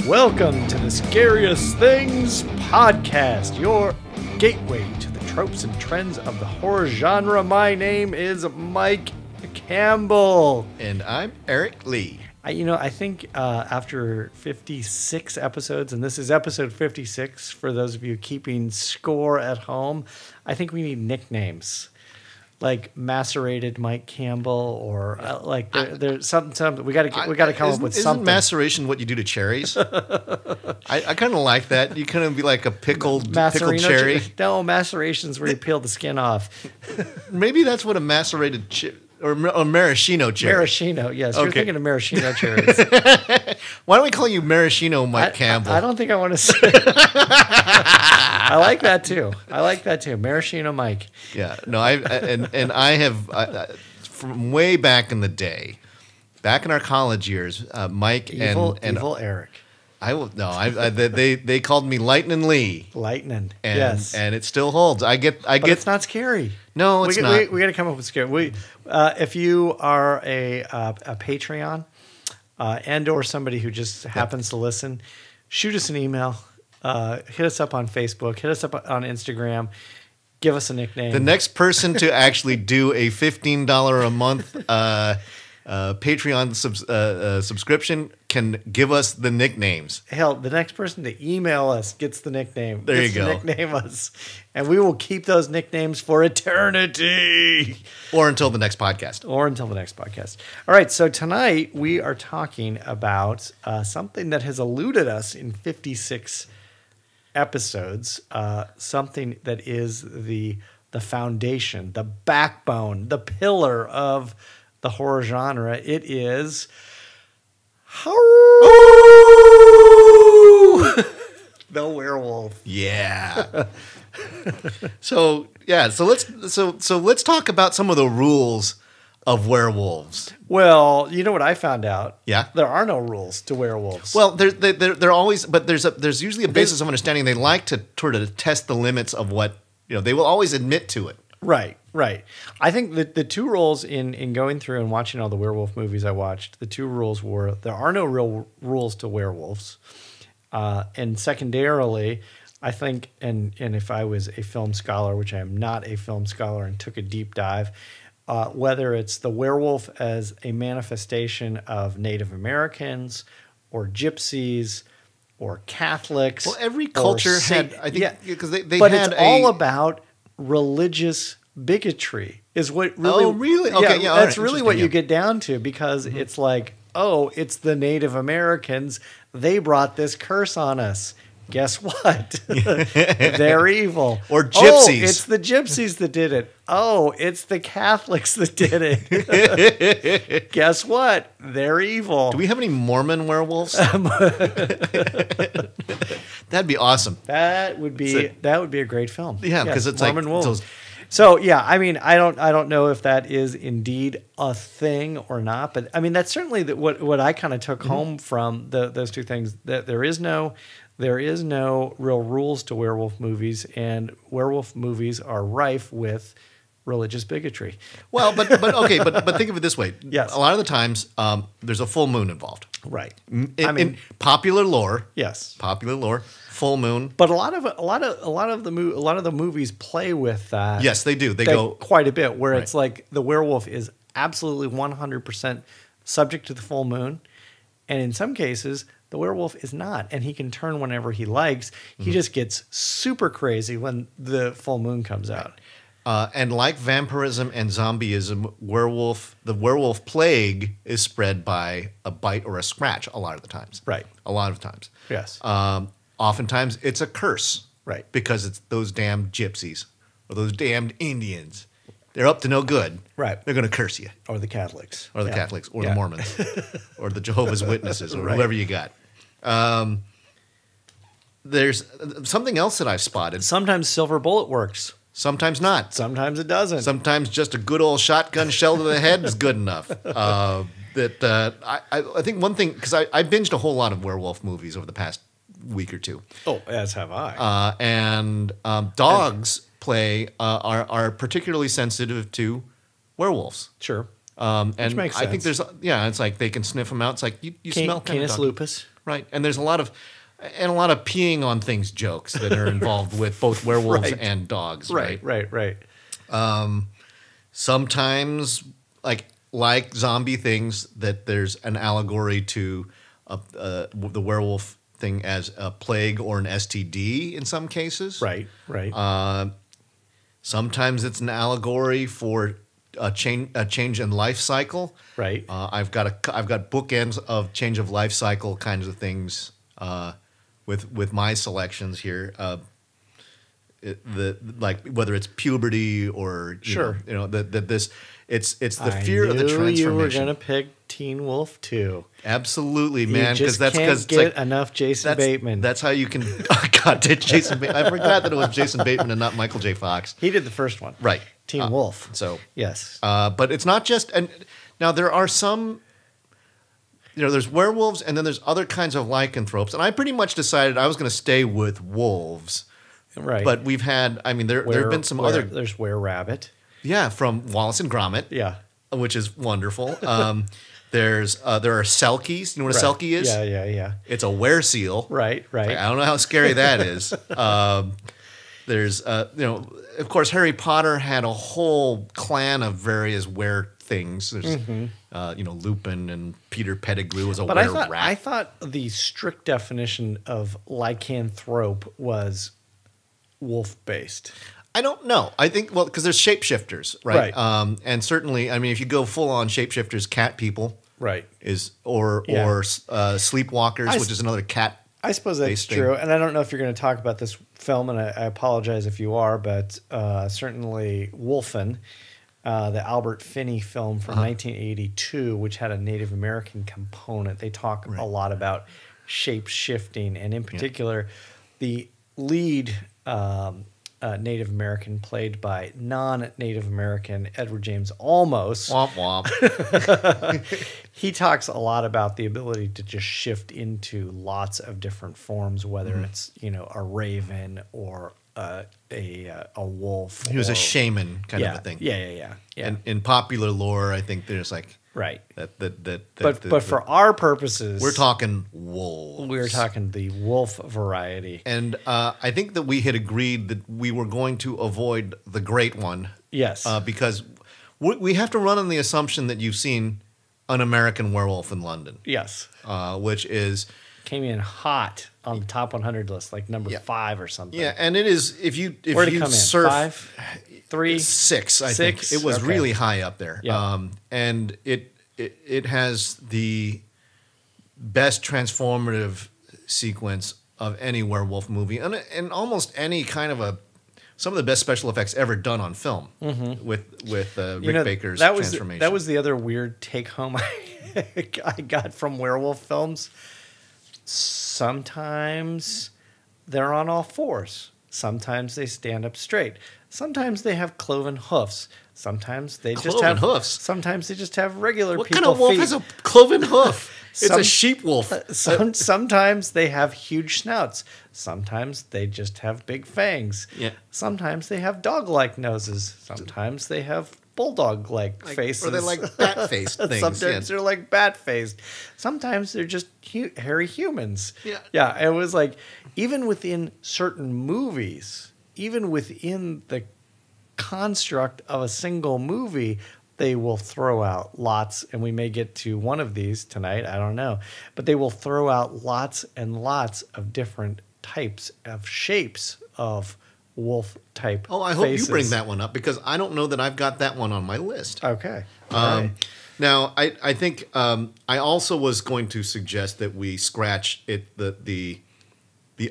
Welcome to the Scariest Things podcast, your gateway to the tropes and trends of the horror genre. My name is Mike Campbell. And I'm Eric Lee. I think after 56 episodes, and this is episode 56 for those of you keeping score at home, I think we need nicknames. Like Macerated Mike Campbell, or there's something we got to come up with something. Isn't maceration what you do to cherries? I kind of like that. You kind of be like a pickled cherry. No, maceration's where you peel the skin off. Maybe that's what a macerated or a maraschino cherry. Maraschino, yes. Okay. You're thinking of maraschino cherries. Why don't we call you Maraschino Mike Campbell? I don't think I want to say. I like that too. Maraschino Mike. Yeah. No, I have from way back in the day, back in our college years, Mike evil Eric. They called me Lightning Lee. Lightning. Yes. And it still holds. But it's not scary. No, it's not. We got to come up with scary. If you are a Patreon and or somebody who just happens to listen, shoot us an email. Hit us up on Facebook. Hit us up on Instagram. Give us a nickname. The next person to actually do a $15 a month Patreon subscription can give us the nicknames. Hell, the next person to email us gets the nickname. There you go. Nickname us, and we will keep those nicknames for eternity, or until the next podcast. All right. So tonight we are talking about something that has eluded us in 56 episodes. Something that is the foundation, the backbone, the pillar of the horror genre. It is the werewolf. Yeah. So let's talk about some of the rules of werewolves. Well, you know what I found out? Yeah, there are no rules to werewolves. Well, they're always, but there's usually a basis of understanding. They like to sort of test the limits of what they will always admit to it. Right. I think that the two rules in going through and watching all the werewolf movies I watched, the two rules were there are no real rules to werewolves. And secondarily, I think, and if I was a film scholar, which I am not a film scholar, and took a deep dive, whether it's the werewolf as a manifestation of Native Americans or Gypsies or Catholics. Well, every culture had, I think, because they but had it's all about religious bigotry is what really. Oh, really? Okay, yeah, that's really what you get down to, because it's like, oh, it's the Native Americans. They brought this curse on us. Guess what? They're evil. Or gypsies. Oh, it's the gypsies that did it. Oh, it's the Catholics that did it. Guess what? They're evil. Do we have any Mormon werewolves? That'd be awesome. That would be a great film. Yeah, because it's Mormon like wolves. So yeah, I mean, I don't know if that is indeed a thing or not, but I mean that's certainly what I kind of took home from those two things. That there is no real rules to werewolf movies, and werewolf movies are rife with religious bigotry. Well, but think of it this way. Yes. A lot of the times there's a full moon involved. Right. In popular lore. Yes. Popular lore. Full moon. But a lot of the movies play with that. Yes, they do. They go quite a bit, where it's like the werewolf is absolutely 100% subject to the full moon, and in some cases the werewolf is not, and he can turn whenever he likes. He just gets super crazy when the full moon comes out. And like vampirism and zombieism, the werewolf plague is spread by a bite or a scratch a lot of the times. Right. A lot of times. Yes. Oftentimes it's a curse. Right. Because it's those damned gypsies or those damned Indians. They're up to no good. Right. They're going to curse you. Or the Catholics. Or the Catholics. Or the Mormons. Or the Jehovah's Witnesses. Or whoever you got. there's something else that I've spotted. Sometimes silver bullet works. Sometimes not. Sometimes it doesn't. Sometimes just a good old shotgun shell to the head is good enough. I think one thing, because I binged a whole lot of werewolf movies over the past week or two. Oh, as have I. And dogs are particularly sensitive to werewolves. Sure. And Which makes I think sense. it's like they can sniff them out. It's like you smell kind Canis of lupus. right? And there's a lot of peeing on things jokes that are involved with both werewolves Right. and dogs. Right. Sometimes, like zombie things, that there's an allegory to the werewolf thing as a plague or an STD in some cases. Right. Sometimes it's an allegory for a change in life cycle. Right. I've got bookends of change of life cycle kinds of things with my selections here. Whether it's puberty or Sure. It's the fear of the transformation. You were gonna pick Teen Wolf 2. Absolutely, man. Because that's can't get enough Jason Bateman. That's how you can. Oh God, did Jason? I forgot that it was Jason Bateman and not Michael J. Fox. He did the first one, Right. Teen Wolf. So yes, but it's not just. And now there are some. There's werewolves, and then there's other kinds of lycanthropes, and I pretty much decided I was going to stay with wolves. right. But we've had. I mean, there have been some other. There's Were-Rabbit. Yeah, from Wallace and Gromit. Yeah. Which is wonderful. There are selkies. You know what a selkie is? Yeah. It's a werewolf. Right. I don't know how scary that is. There's of course, Harry Potter had a whole clan of various were things. There's Lupin and Peter Pettigrew was a But were-rat. I thought the strict definition of lycanthrope was wolf-based. I don't know. I think because there's shapeshifters, right? And certainly, I mean, if you go full on shapeshifters, cat people, Right. or sleepwalkers, which is another cat. I suppose that's true. And I don't know if you're going to talk about this film, and I apologize if you are, but certainly Wolfen, the Albert Finney film from 1982, which had a Native American component. They talk a lot about shape shifting, and in particular, the lead Native American, played by non-Native American Edward James Olmos. Womp womp. He talks a lot about the ability to just shift into lots of different forms, whether it's a raven or a wolf. He was a shaman kind of a thing. Yeah. And in popular lore, I think there's right. But for our purposes, we're talking wolves. We're talking the wolf variety. And I think that we had agreed that we were going to avoid the great one. Yes. Because we have to run on the assumption that you've seen An American Werewolf in London. Yes. Which is... Came in hot on the top 100 list, like number 5 or something. Yeah, and it is... If you surf... 5? 3? 6, I think. It was really high up there. Yeah. And it has the best transformative sequence of any werewolf movie, and almost any kind of some of the best special effects ever done on film with Rick Baker's transformation. That was the other weird take home I got from werewolf films. Sometimes they're on all fours. Sometimes they stand up straight. Sometimes they have cloven hoofs. Sometimes they just have hoofs. Sometimes they just have regular What people kind of wolf feet. has a cloven hoof? It's a sheep wolf. Sometimes they have huge snouts. Sometimes they just have big fangs. Yeah. Sometimes they have dog-like noses. Sometimes they have bulldog-like faces. Or they're like bat-faced things. Sometimes they're like bat-faced. Sometimes they're just hairy humans. Yeah. Yeah, it was like, even within certain movies, even within the construct of a single movie, they will throw out lots, and we may get to one of these tonight, I don't know, but they will throw out lots and lots of different types of shapes of wolf type Oh, I hope faces. you bring that one up, because I don't know that I've got that one on my list. Okay. All right. Now, I think I also was going to suggest that we scratch the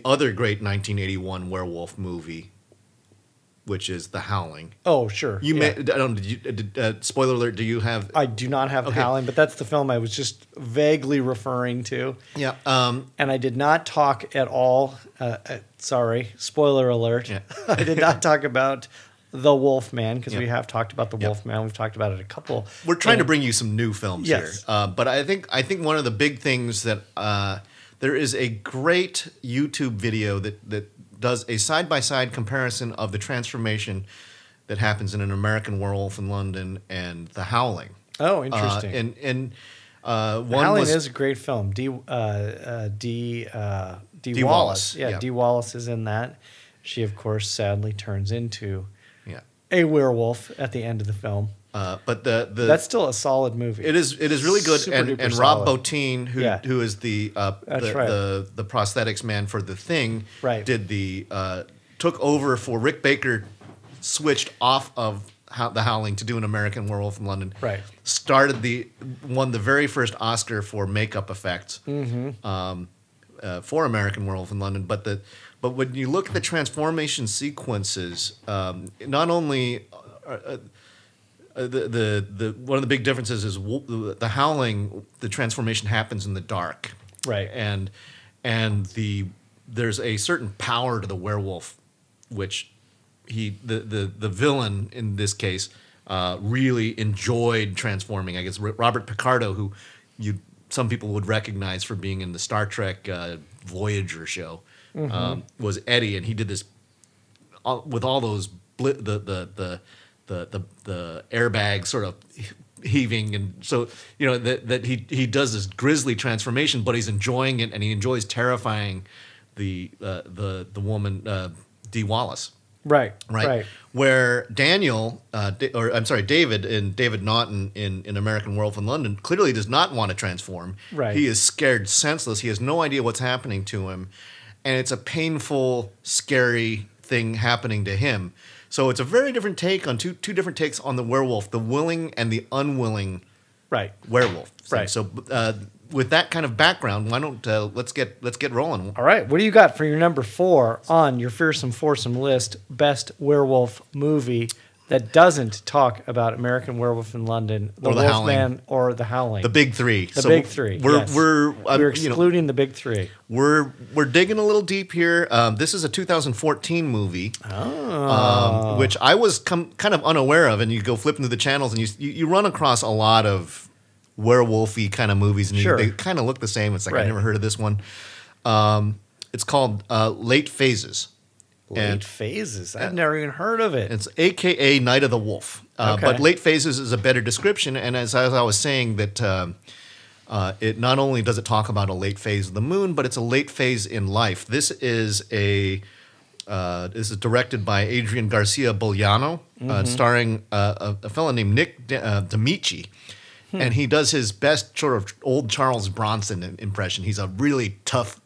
other great 1981 werewolf movie, which is The Howling. Oh, sure. You yeah. may. I don't. Spoiler alert. Do you have? I do not have The Howling, but that's the film I was just vaguely referring to. Yeah. And I did not talk at all. Sorry, spoiler alert. Yeah. I did not talk about The Wolfman because we have talked about The Wolfman. We've talked about it a couple. We're trying to bring you some new films Yes. here, but I think one of the big things that there is a great YouTube video that does a side-by-side comparison of the transformation that happens in An American Werewolf in London and The Howling. Oh, interesting. And The one Howling was is a great film. D. Wallace. Wallace. Yeah, Yeah. D. Wallace is in that. She, of course, sadly turns into yeah. a werewolf at the end of the film. But the That's still a solid movie. it is really good, Super and duper Rob solid. Bottin, Yeah. who is the prosthetics man for The Thing, Right. did took over for Rick Baker, switched off of The Howling to do An American Werewolf in London. Right. Won the very first Oscar for makeup effects for American Werewolf in London. But when you look at the transformation sequences, not only the one of the big differences is The Howling, the transformation happens in the dark, Right. and there's a certain power to the werewolf, which the villain in this case really enjoyed transforming. I guess Robert Picardo, who some people would recognize for being in the Star Trek Voyager show, was Eddie, and he did this with all those the airbag sort of heaving, and so that he does this grisly transformation, but he's enjoying it, and he enjoys terrifying the woman Dee Wallace. Right. Where David and David Naughton in American Werewolf in London clearly does not want to transform. Right. He is scared senseless. He has no idea what's happening to him, and it's a painful, scary thing happening to him. So it's a very different take on two different takes on the werewolf, the willing and the unwilling werewolf. Right. So with that kind of background, why don't let's get rolling. All right. What do you got for your number 4 on your Fearsome Foursome list? Best werewolf movie that doesn't talk about American Werewolf in London, The Wolfman, or The Howling. The big three. The big three. We're excluding the big three. We're digging a little deep here. This is a 2014 movie, which I was kind of unaware of. And you go flipping through the channels, and you run across a lot of werewolfy kind of movies, and they kind of look the same. It's like I never heard of this one. It's called Late Phases. Late Phases. I've never even heard of it. It's AKA Night of the Wolf. But Late Phases is a better description. And as I was saying, that it not only does it talk about a late phase of the moon, but it's a late phase in life. This is directed by Adrian Garcia Boliano, starring a fellow named Nick D'Amici. And he does his best sort of old Charles Bronson impression. He's a really tough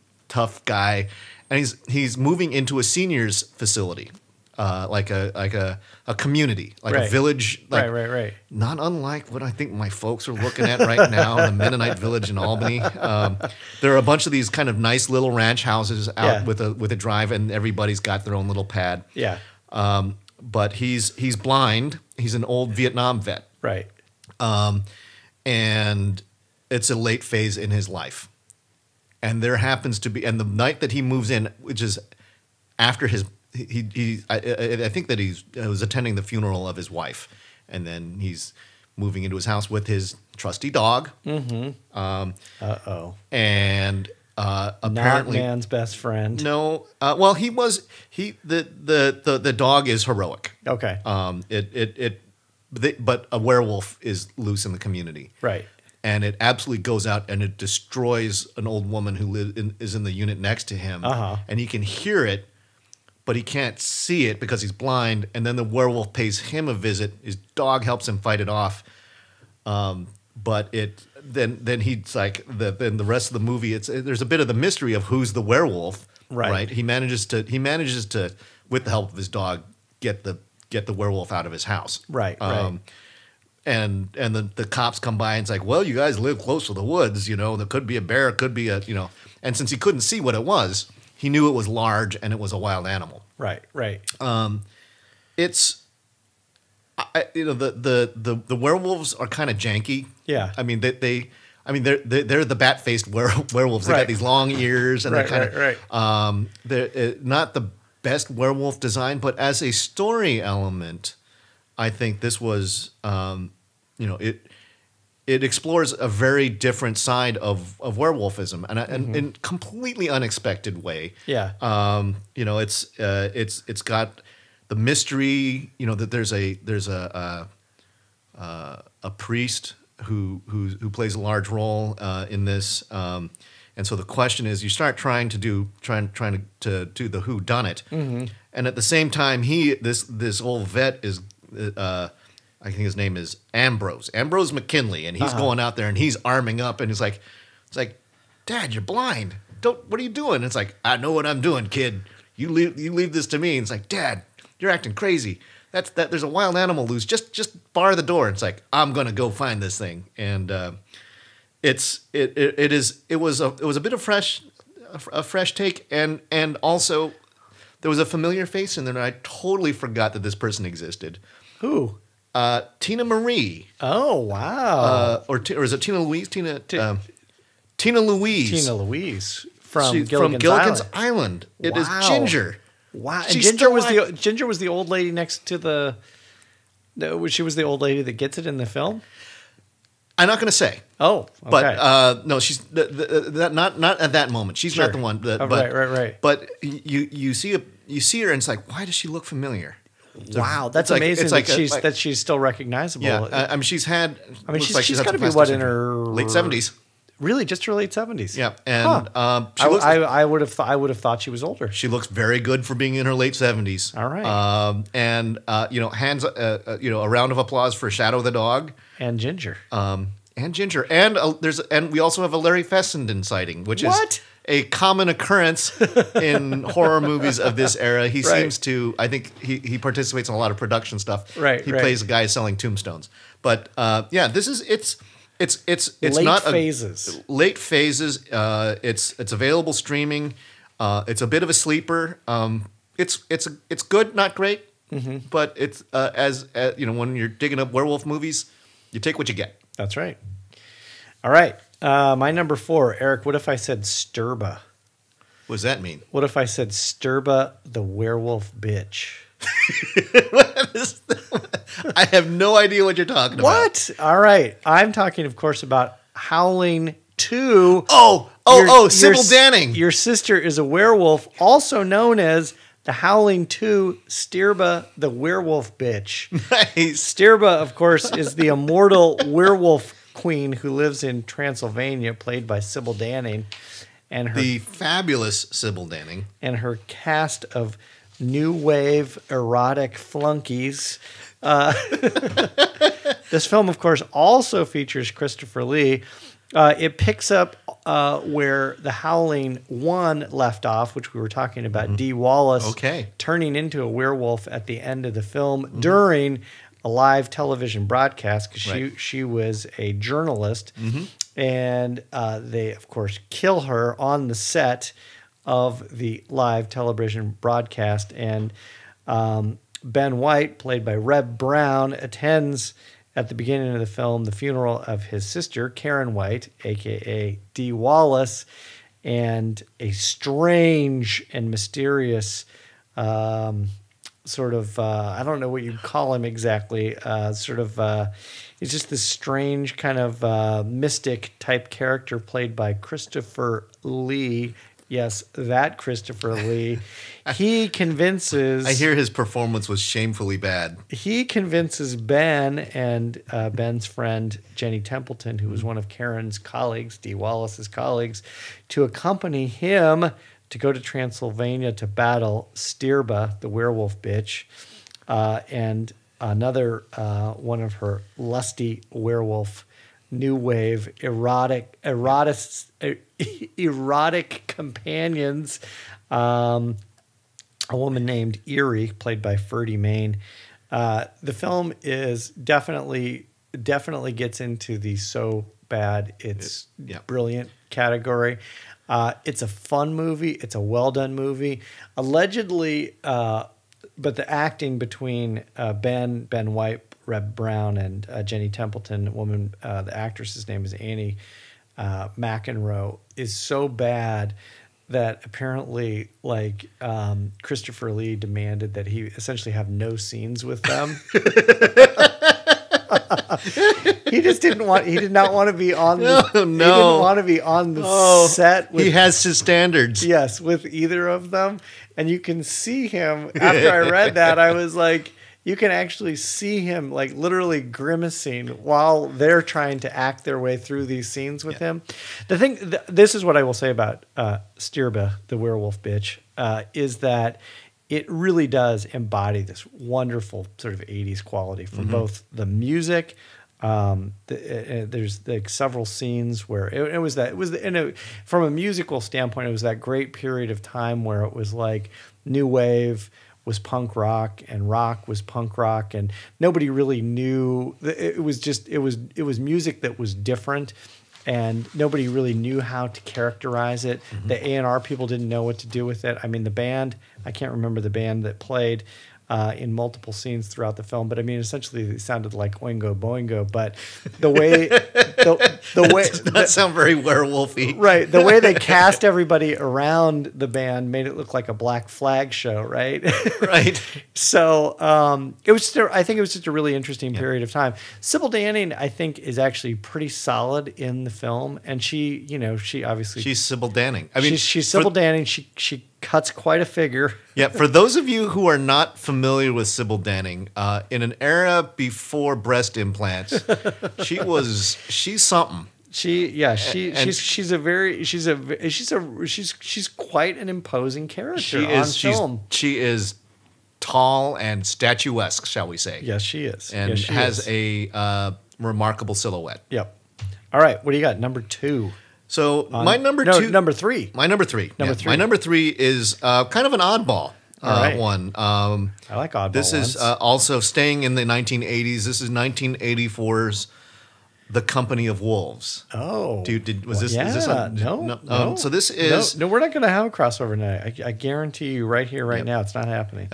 guy. And he's moving into a seniors facility, like a community, like a village, right. Not unlike what I think my folks are looking at right now, the Mennonite village in Albany. There are a bunch of these kind of nice little ranch houses out with a drive, and everybody's got their own little pad. Yeah. But he's blind. He's an old Vietnam vet. Right. And it's a late phase in his life. And there happens to be, and the night that he moves in, which is after I think that he was attending the funeral of his wife, and then he's moving into his house with his trusty dog. Mm-hmm. And apparently, not man's best friend. No. Well, the dog is heroic. Okay. But a werewolf is loose in the community. Right. And it absolutely goes out and it destroys an old woman who is in the unit next to him. And he can hear it, but he can't see it because he's blind. And then the werewolf pays him a visit. His dog helps him fight it off. But then he's like then the rest of the movie. There's a bit of the mystery of who's the werewolf. Right. He manages to with the help of his dog get the werewolf out of his house. Right. And the cops come by and it's like, well, you guys live close to the woods, there could be a bear, it could be and since he couldn't see what it was, he knew it was large and it was a wild animal. Right. it's the werewolves are kind of janky. Yeah. I mean they're the bat faced werewolves. They got these long ears and they're kind of they're not the best werewolf design, but as a story element, I think this was it explores a very different side of werewolfism and in completely unexpected way. Yeah. It's got the mystery, that there's a priest who plays a large role in this. And so the question is, you start trying to do the who done it. Mm-hmm. And at the same time, this old vet is I think his name is Ambrose McKinley, and he's going out there and he's arming up, and it's like, Dad, you're blind. What are you doing? It's like, I know what I'm doing, kid. You leave this to me. And it's like, Dad, you're acting crazy. There's a wild animal loose. Just bar the door. And it's like, I'm gonna go find this thing. And it was a bit of a fresh take, and also there was a familiar face in there, and I totally forgot that this person existed. Who? Tina Marie. Oh, wow. Or is it Tina Louise? Tina Louise. Tina Louise from Gilligan's Island. It is Ginger. Wow. And Ginger was the old lady next to the. She was the old lady that gets it in the film. I'm not going to say. Oh, okay. But no, she's not at that moment. She's not the one. Right. But you see her, and it's like, why does she look familiar? Wow, that's amazing that she's still recognizable. Yeah, I mean, she's had. She's got to be what, in her late 70s. Really, just her late 70s. Yeah, and I would have thought she was older. She looks very good for being in her late 70s. All right. Hands a round of applause for Shadow the dog and Ginger. And we also have a Larry Fessenden sighting, which is a common occurrence in horror movies of this era. He seems to, I think he participates in a lot of production stuff. Right. He plays a guy selling tombstones. But this is it's late not phases. Late phases. It's available streaming. It's a bit of a sleeper. It's good, not great, but it's when you're digging up werewolf movies, you take what you get. That's right. All right. My number 4, Eric, what if I said Sturba? What does that mean? What if I said Sturba the werewolf bitch? I have no idea what you're talking about. What? All right. I'm talking, of course, about Howling 2. Sybil Danning. Your sister is a werewolf, also known as the Howling 2 Sturba the werewolf bitch. Nice. Sturba, of course, is the immortal werewolf queen who lives in Transylvania, played by Sybil Danning, and the fabulous Sybil Danning, and her cast of new wave erotic flunkies. This film, of course, also features Christopher Lee. It picks up where The Howling 1 left off, which we were talking about. Dee Wallace turning into a werewolf at the end of the film during a live television broadcast, because she was a journalist, and they, of course, kill her on the set of the live television broadcast. And Ben White, played by Reb Brown, attends at the beginning of the film the funeral of his sister, Karen White, a.k.a. Dee Wallace, and a strange and mysterious sort of, I don't know what you'd call him exactly, he's just this strange kind of mystic type character played by Christopher Lee. Yes, that Christopher Lee. He convinces... I hear his performance was shamefully bad. He convinces Ben and Ben's friend, Jenny Templeton, who was one of Karen's colleagues, Dee Wallace's colleagues, to accompany him to go to Transylvania to battle Sturba, the werewolf bitch, and another one of her lusty werewolf new wave erotic companions, a woman named Erie, played by Ferdy Mayne. The film is definitely gets into the so bad it's brilliant category. It's a fun movie. It's a well done movie. Allegedly, the acting between Ben White, Reb Brown, and Jenny Templeton, the actress's name is Annie McEnroe, is so bad that apparently, like, Christopher Lee demanded that he essentially have no scenes with them. He did not want to be on the, he didn't want to be on the set with, he has his standards. Yes, with either of them. And you can see him, after I read that, I was like, you can actually see him like literally grimacing while they're trying to act their way through these scenes with him. The thing, this is what I will say about Stirba, the werewolf bitch, is that it really does embody this wonderful sort of 80s quality from both the music. There's like several scenes where from a musical standpoint, it was that great period of time where it was like new wave was punk rock and rock was punk rock, and nobody really knew. It was music that was different, and nobody really knew how to characterize it. The A&R people didn't know what to do with it. I mean, the band, I can't remember the band that played in multiple scenes throughout the film, but I mean, essentially it sounded like Oingo Boingo, but the way the way does not sound very werewolfy, right? The way they cast everybody around the band made it look like a Black Flag show, right? Right. So I think it was just a really interesting period of time. Sybil Danning, I think, is actually pretty solid in the film, and she obviously she's Sybil Danning. I mean, she's Sybil Danning. She cuts quite a figure. Yeah, for those of you who are not familiar with Sybil Danning, in an era before breast implants, she's something. She's quite an imposing character on film. She is tall and statuesque, shall we say? Yes, she is, and has a remarkable silhouette. Yep. All right, what do you got? Number 2. So number 3. My number 3 is kind of an oddball one. I like oddball This ones. is also staying in the 1980s. This is 1984's The Company of Wolves. Oh. Was this? Yeah, is this no. So this is... No, we're not going to have a crossover tonight. I guarantee you right here, right now, it's not happening.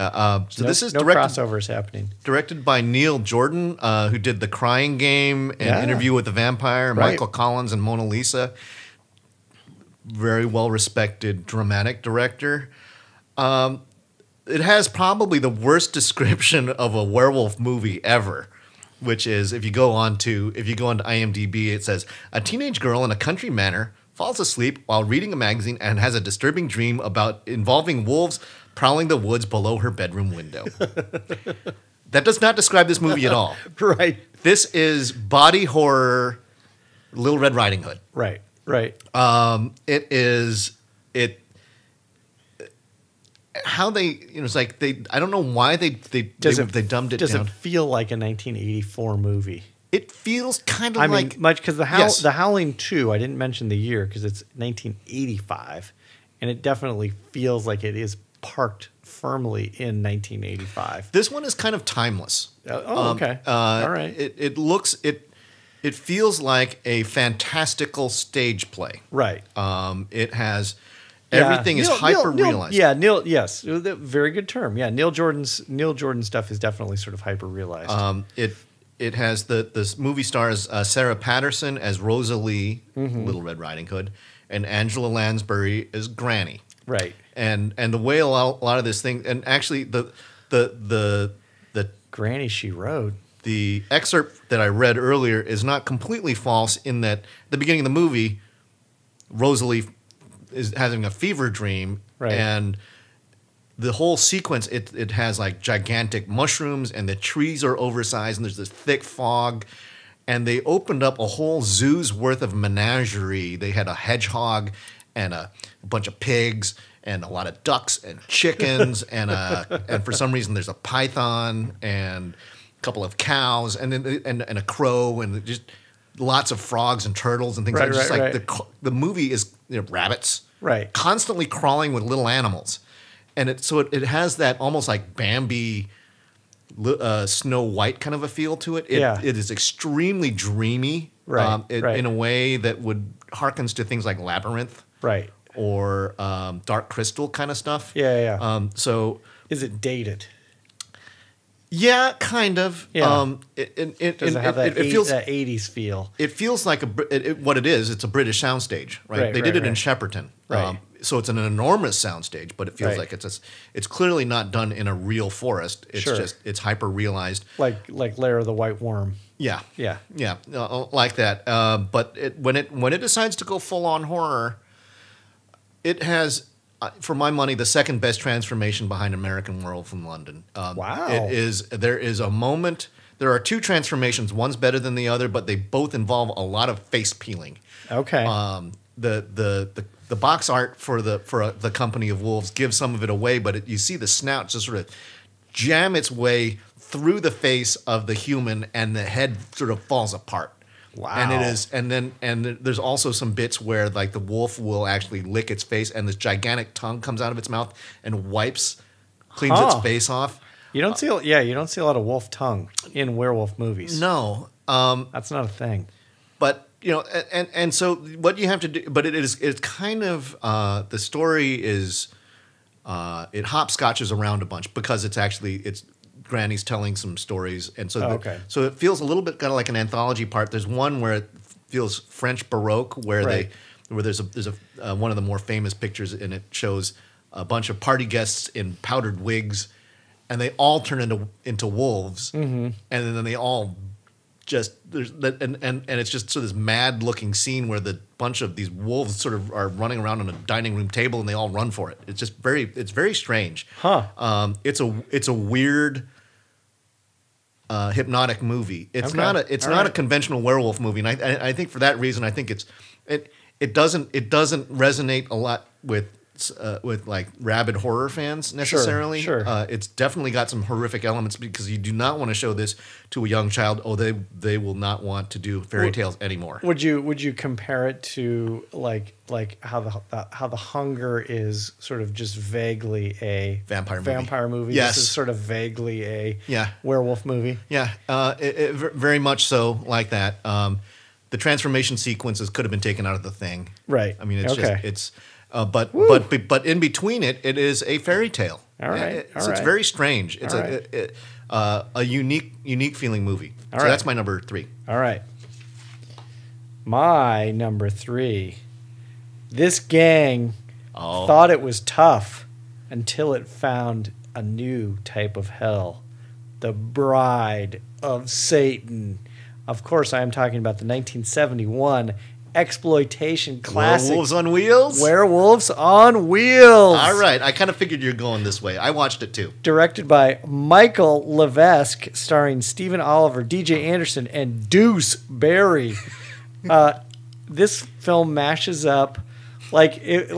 This is no crossover is happening. Directed by Neil Jordan, who did The Crying Game and Interview with the Vampire, Michael Collins and Mona Lisa. Very well-respected dramatic director. It has probably the worst description of a werewolf movie ever, which is if you go onto IMDb, it says a teenage girl in a country manor falls asleep while reading a magazine and has a disturbing dream involving wolves prowling the woods below her bedroom window. That does not describe this movie at all. Right. This is body horror, Little Red Riding Hood. Right. How they, it's like I don't know why they dumbed it down. Does it feel like a 1984 movie? It feels kind of like much because the Howling 2. I didn't mention the year because it's 1985, and it definitely feels like it is parked firmly in 1985. This one is kind of timeless. Okay. All right. It feels like a fantastical stage play. Right. It has everything is hyper realized. Neil. Yes, very good term. Yeah, Neil Jordan's stuff is definitely sort of hyper realized. It has the movie stars Sarah Patterson as Rosalie, Little Red Riding Hood, and Angela Lansbury as Granny. Right. And the way a lot of this thing, and actually the Granny She Rode. The excerpt that I read earlier is not completely false in that the beginning of the movie, Rosalie is having a fever dream, and the whole sequence, it has like gigantic mushrooms, and the trees are oversized, and there's this thick fog, and they opened up a whole zoo's worth of menagerie. They had a hedgehog and a bunch of pigs and a lot of ducks and chickens, and for some reason there's a python and couple of cows and a crow and just lots of frogs and turtles and things the movie is rabbits constantly crawling with little animals, and it has that almost like Bambi, Snow White kind of a feel to it. It is extremely dreamy in a way that would harkens to things like Labyrinth or Dark Crystal kind of stuff. So is it dated? Yeah, kind of. Yeah. Does it have that, it feels that 80s feel? It feels like what it is. It's a British soundstage, right? They did it in Shepperton, Right. so it's an enormous soundstage, but it feels Right. like it's clearly not done in a real forest. It's Sure. just it's hyper realized. Like Lair of the White Worm. Yeah, Yeah. yeah, like that. But when it decides to go full on horror, it has. For my money, the second best transformation behind American Werewolf in London. Wow. There is a moment. There are two transformations. One's better than the other, but they both involve a lot of face peeling. Okay. The box art for the Company of Wolves gives some of it away, but you see the snout just sort of jam its way through the face of the human, and the head sort of falls apart. Wow. And it is, and there's also some bits where like the wolf will actually lick its face, and this gigantic tongue comes out of its mouth and cleans its face off. You don't see, you don't see a lot of wolf tongue in werewolf movies. No, That's not a thing. but you know, and so what you have to do, but it's kind of the story is it hopscotches around a bunch because it's Granny's telling some stories, and so so it feels a little bit kind of like an anthology part. There's one where it feels French Baroque, where there's a one of the more famous pictures, and it shows a bunch of party guests in powdered wigs, and they all turn into wolves, and then they all just and it's just sort of this mad looking scene where the bunch of these wolves sort of are running around on a dining room table, and they all run for it. It's just very strange. It's a weird. Hypnotic movie. It's not a conventional werewolf movie, and I think for that reason I think it doesn't resonate a lot with like rabid horror fans necessarily. Sure. It's definitely got some horrific elements because you do not want to show this to a young child. Oh, they will not want to do fairy tales anymore. Would you compare it to like how the Hunger is sort of just vaguely a vampire movie? Yes. This is sort of vaguely a Yeah. werewolf movie. Yeah, very much so like that. The transformation sequences could have been taken out of the thing. Right. I mean, it's Okay. just it's. But in between it is a fairy tale. All right. It's very strange. It's a unique feeling movie. So that's my number 3. All right. My number 3. This gang thought it was tough until it found a new type of hell. The Bride of Satan. Of course, I am talking about the 1971 exploitation classic Werewolves on Wheels? Werewolves on Wheels. All right. I kind of figured you're going this way. I watched it too. Directed by Michael Levesque, starring Stephen Oliver, DJ Anderson, and Deuce Barry. This film mashes up it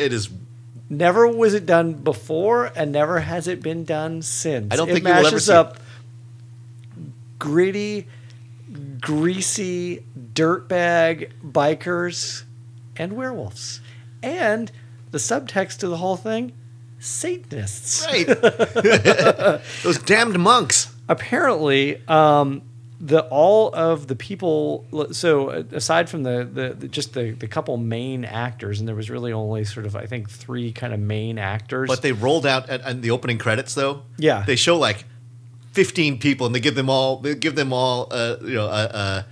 is. Never was it done before, and never has it been done since. I don't think it you will ever mashes see up gritty, greasy dirtbag bikers and werewolves, and the subtext to the whole thing: Satanists. Right. Those damned monks. Apparently, all of the people. So aside from the couple main actors, and there was really only sort of I think 3 kind of main actors. But they rolled out at the opening credits though. Yeah. They show like 15 people, and they give them all a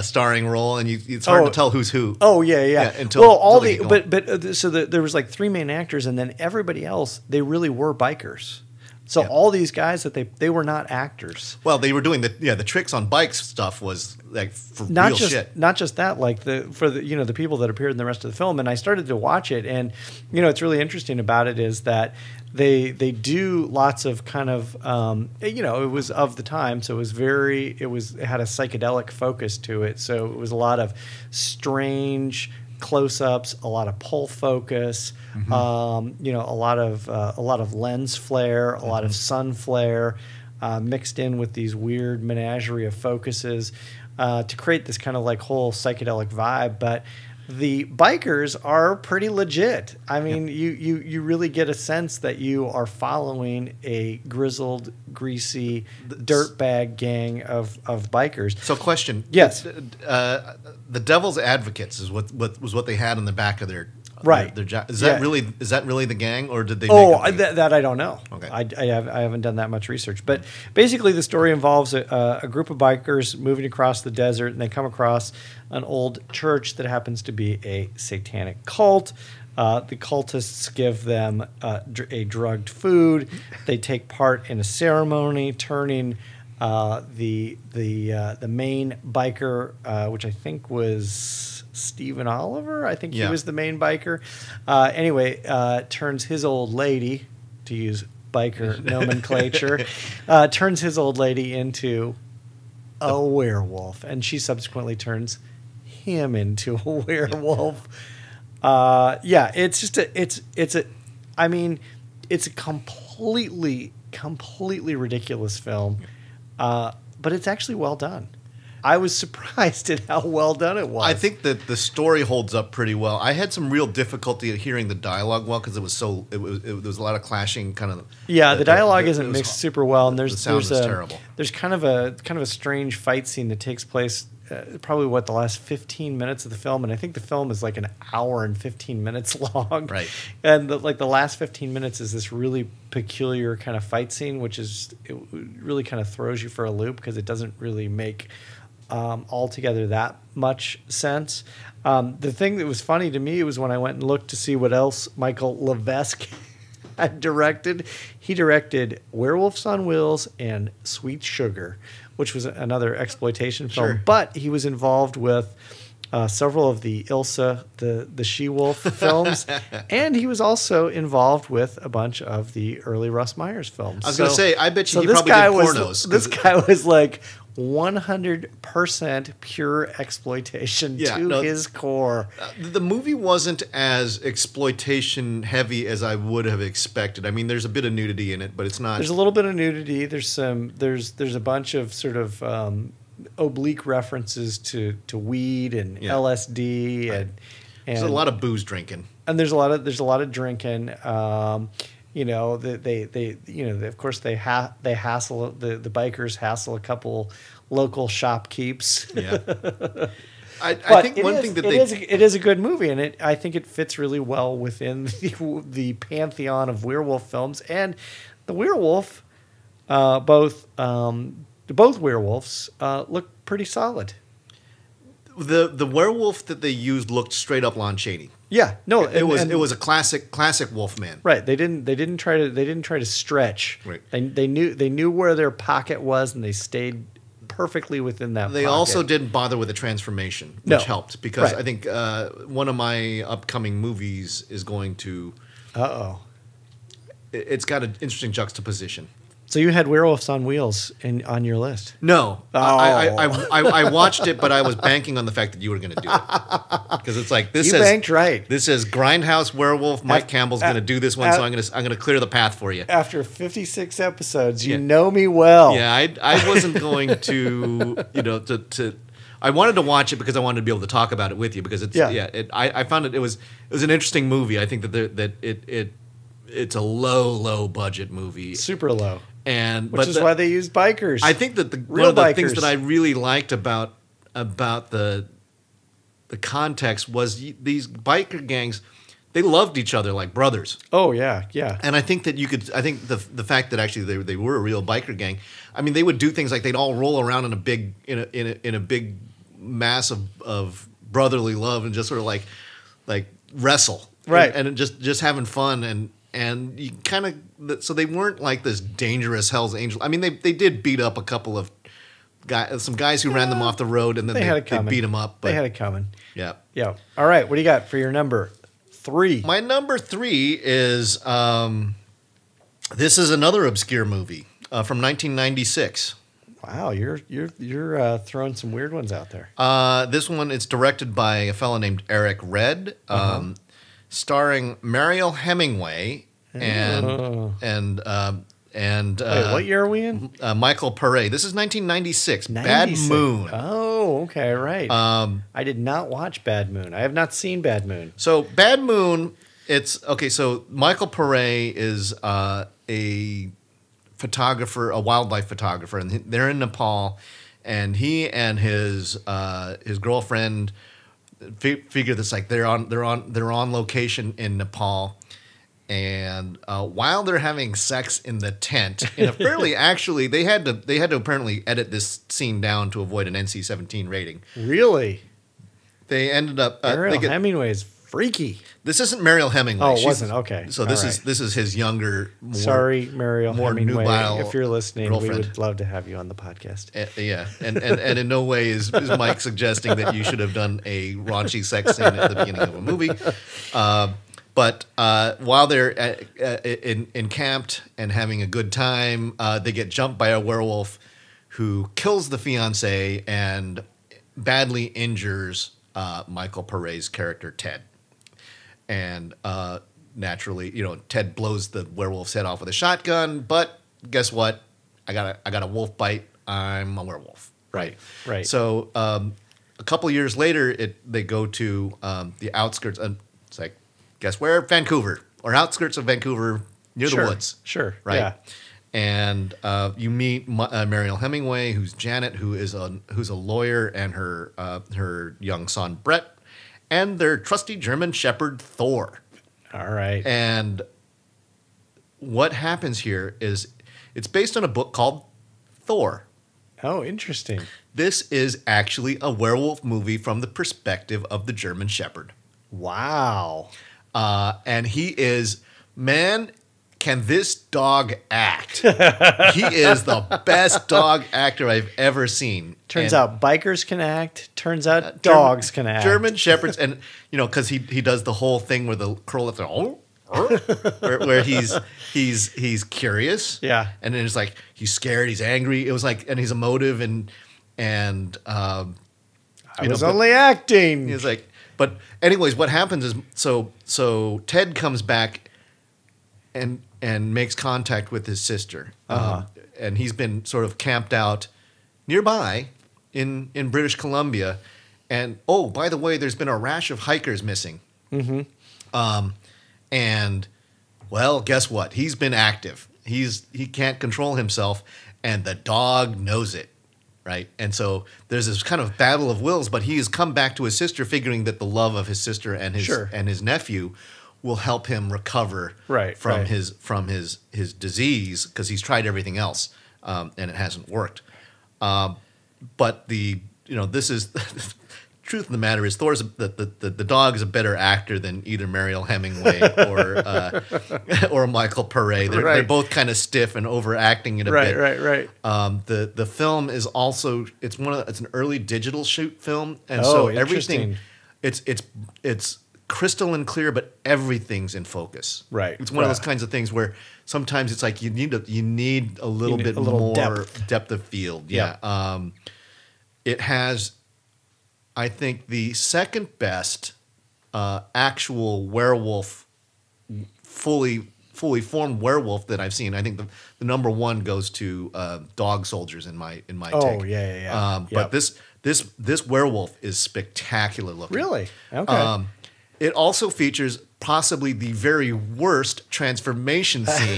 starring role, and it's hard to tell who's who. Oh yeah. There was like 3 main actors, and then everybody else they really were bikers. So all these guys that they were not actors. Well, they were doing the tricks on bikes stuff was like for not real just shit. Not just that, like the people that appeared in the rest of the film. And I started to watch it, and it's really interesting about it is that they do lots of kind of it was of the time, so it had a psychedelic focus to it. So it was a lot of strange close-ups, a lot of pull focus, a lot of lens flare, a lot of sun flare, mixed in with these weird menagerie of focuses to create this kind of like whole psychedelic vibe. But the bikers are pretty legit. I mean, you really get a sense that you are following a grizzled, greasy, dirtbag gang of bikers. So, question. Yes. The Devil's Advocates is what they had on the back of their Right. Is that really the gang, or did they? That I don't know. Okay. I haven't done that much research, but basically the story involves a group of bikers moving across the desert, and they come across an old church that happens to be a satanic cult. The cultists give them a drugged food. They take part in a ceremony, turning the main biker, which I think was Stephen Oliver. I think he was the main biker. Anyway, turns his old lady, to use biker nomenclature, turns his old lady into a werewolf, and she subsequently turns him into a werewolf. It's just it's a completely ridiculous film, but it's actually well done. I was surprised at how well done it was. I think that the story holds up pretty well. I had some real difficulty at hearing the dialogue well, because there was a lot of clashing kind of. Yeah, the dialogue isn't mixed super well, and the sound is terrible. There's kind of a strange fight scene that takes place probably the last 15 minutes of the film, and I think the film is like an hour and 15 minutes long. Right. And the last 15 minutes is this really peculiar kind of fight scene, which it really kind of throws you for a loop, because it doesn't really make altogether that much sense. The thing that was funny to me was when I went and looked to see what else Michael Levesque had directed. He directed Werewolves on Wheels and Sweet Sugar, which was another exploitation film. Sure. But he was involved with several of the Ilsa, the she-wolf films, and he was also involved with a bunch of the early Russ Myers films. I was going to say, I bet you he probably did pornos. This guy was like 100% pure exploitation to his core. The movie wasn't as exploitation heavy as I would have expected. I mean, there's a bit of nudity in it, but it's not. There's a little bit of nudity. There's a bunch of sort of oblique references to weed and LSD and there's a lot of booze drinking. And there's a lot of drinking. Of course they hassle the bikers hassle a couple local shopkeepers. Yeah. I think one thing that it is a good movie, and I think it fits really well within the pantheon of werewolf films. And the werewolf, both werewolves look pretty solid. The werewolf that they used looked straight up Lon Chaney. Yeah, no, it was a classic Wolfman. Right. They didn't try to stretch. Right. They knew where their pocket was, and they stayed perfectly within that. They pocket. also didn't bother with the transformation, which helped, because I think one of my upcoming movies is going to. It's got an interesting juxtaposition. So you had Werewolves on Wheels on your list? No, I watched it, but I was banking on the fact that you were going to do it, because it's like this. You banked right. This says Grindhouse Werewolf. Mike Campbell's going to do this one, so I'm going to clear the path for you. After 56 episodes, you know me well. Yeah, I wasn't going to I wanted to watch it because I wanted to be able to talk about it with you, because I found it was an interesting movie. I think that it's a low budget movie, super low. Which is why they used bikers. I think that one of the things that I really liked about the context was these biker gangs, they loved each other like brothers. Oh yeah, yeah. And I think that the fact that actually they were a real biker gang. I mean, they would do things like they'd all roll around in a big mass of brotherly love, and just sort of like wrestle, right? And just having fun, and you kind of, so they weren't like this dangerous Hell's Angel. I mean, they did beat up a couple of some guys who ran them off the road, and then they beat them up. But they had it coming. Yeah. Yeah. All right. What do you got for your number 3? My number 3 is this is another obscure movie from 1996. Wow, you're throwing some weird ones out there. This one, it's directed by a fellow named Eric Red, starring Mariel Hemingway and wait, what year are we in? Michael Paré. This is 1996. Bad Moon. Oh, okay, right. I did not watch Bad Moon. I have not seen Bad Moon. So Bad Moon, it's okay. So Michael Paré is a photographer, a wildlife photographer, and they're in Nepal, and he and his girlfriend, figure that's like they're on location in Nepal, and while they're having sex in the tent, in a fairly actually they had to apparently edit this scene down to avoid an NC-17 rating. Really? They ended up Mariel Hemingway is freaky. This isn't Mariel Hemingway. Oh, it wasn't. Okay. So this is his younger. Sorry, Mariel Hemingway. Nubile if you're listening, girlfriend. we would love to have you on the podcast. Yeah, and in no way is Mike suggesting that you should have done a raunchy sex scene at the beginning of a movie. But while they're encamped and having a good time, they get jumped by a werewolf who kills the fiancée and badly injures Michael Paray's character Ted. And naturally, Ted blows the werewolf's head off with a shotgun. But guess what? I got a wolf bite. I'm a werewolf. Right. So a couple years later, they go to the outskirts. It's like, guess where? Vancouver, or outskirts of Vancouver, near the woods. Sure. Right. Yeah. And you meet Mariel Hemingway, who's Janet, who's a lawyer, and her young son Brett, and their trusty German Shepherd Thor. All right. And what happens here is it's based on a book called Thor. Oh, interesting. This is actually a werewolf movie from the perspective of the German Shepherd. Wow. And he is, man, can this dog act? He is the best dog actor I've ever seen. Turns out bikers can act. Turns out dogs can act. German Shepherds, and because he does the whole thing where the curl up there, where he's curious, yeah, and then it's like he's scared, he's angry. It was like, and he's emotive, and I was only acting. He's like, but anyways, what happens is so Ted comes back and makes contact with his sister, and he's been sort of camped out nearby in British Columbia, and oh, by the way, there's been a rash of hikers missing. Mm-hmm. And well, guess what? He's been active. He can't control himself, and the dog knows it, right? And so there's this kind of battle of wills, but he has come back to his sister, figuring that the love of his sister and his nephew will help him recover from his disease, because he's tried everything else and it hasn't worked. But this is truth of the matter is the dog is a better actor than either Mariel Hemingway or Michael Paray. They're both kind of stiff and overacting it a bit. Right. The film is also it's an early digital shoot film, and everything it's crystalline clear, but everything's in focus. Right. It's one of those kinds of things where sometimes it's like you need a little bit more depth of field. Yeah. It has, I think, the second best actual werewolf, fully formed werewolf that I've seen. I think the number one goes to Dog Soldiers in my take. Oh yeah. But this werewolf is spectacular looking. Really? Okay. It also features possibly the very worst transformation scene,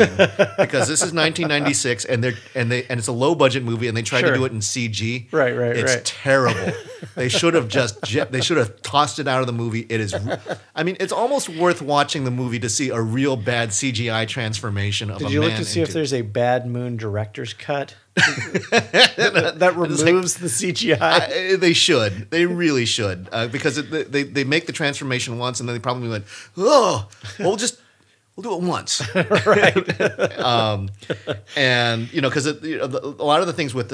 because this is 1996 and it's a low budget movie and they tried to do it in CG. Right. It's terrible. They should have tossed it out of the movie. It is, I mean, it's almost worth watching the movie to see a real bad CGI transformation of a man. Did you look to see if there's a Bad Moon director's cut that removes the CGI? They should. They really should, because they make the transformation once and then they probably went, oh, we'll do it once. Right. And because a lot of the things with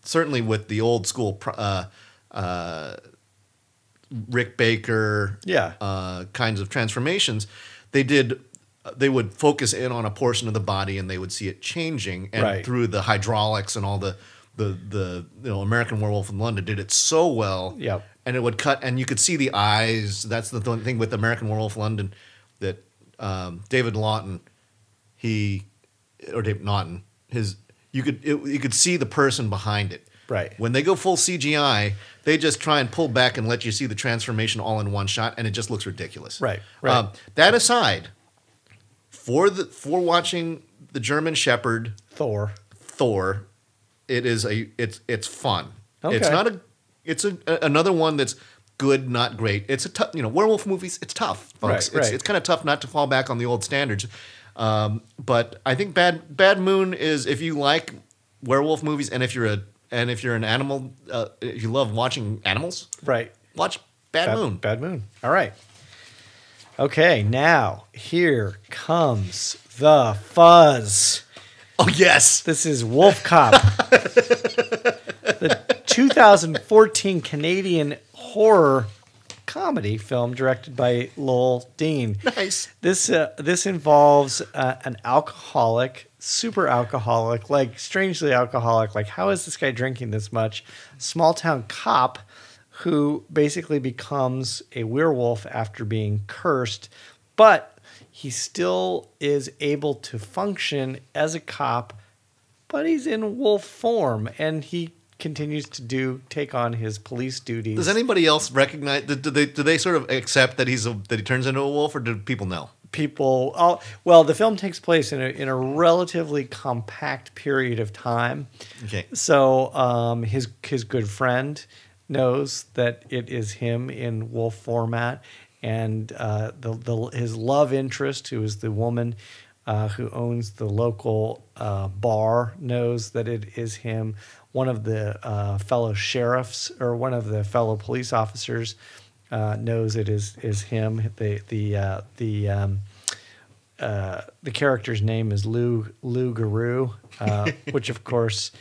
certainly with the old school Rick Baker kinds of transformations, they would focus in on a portion of the body and they would see it changing, and through the hydraulics and all the American Werewolf in London did it so well. Yep. And it would cut, and you could see the eyes. That's the thing with American Werewolf London, that David Lawton, you could see the person behind it. Right. When they go full CGI, they just try and pull back and let you see the transformation all in one shot, and it just looks ridiculous. Right. That aside, for watching the German Shepherd Thor, it's fun. Okay. It's another one that's good, not great. It's a tough, werewolf movies. It's tough, folks. Right. It's kind of tough not to fall back on the old standards. But I think Bad Moon is, if you like werewolf movies, and if you're an animal, if you love watching animals, right, watch Bad Moon. Bad Moon. All right. Okay, now here comes the fuzz. Oh yes, this is Wolf Cop, the 2014 Canadian horror comedy film directed by Lowell Dean. Nice. This involves an alcoholic, super alcoholic, like strangely alcoholic. Like, how is this guy drinking this much? Small town cop who basically becomes a werewolf after being cursed, but he still is able to function as a cop, but he's in wolf form, and he continues to take on his police duties. Does anybody else recognize? Do they sort of accept that that he turns into a wolf, or do people know? Well, the film takes place in a relatively compact period of time. Okay. So his good friend knows that it is him in wolf format, and his love interest, who is the woman who owns the local bar, knows that it is him. One of the fellow sheriffs or one of the fellow police officers knows it is him. The character's name is Lou Garou, which of course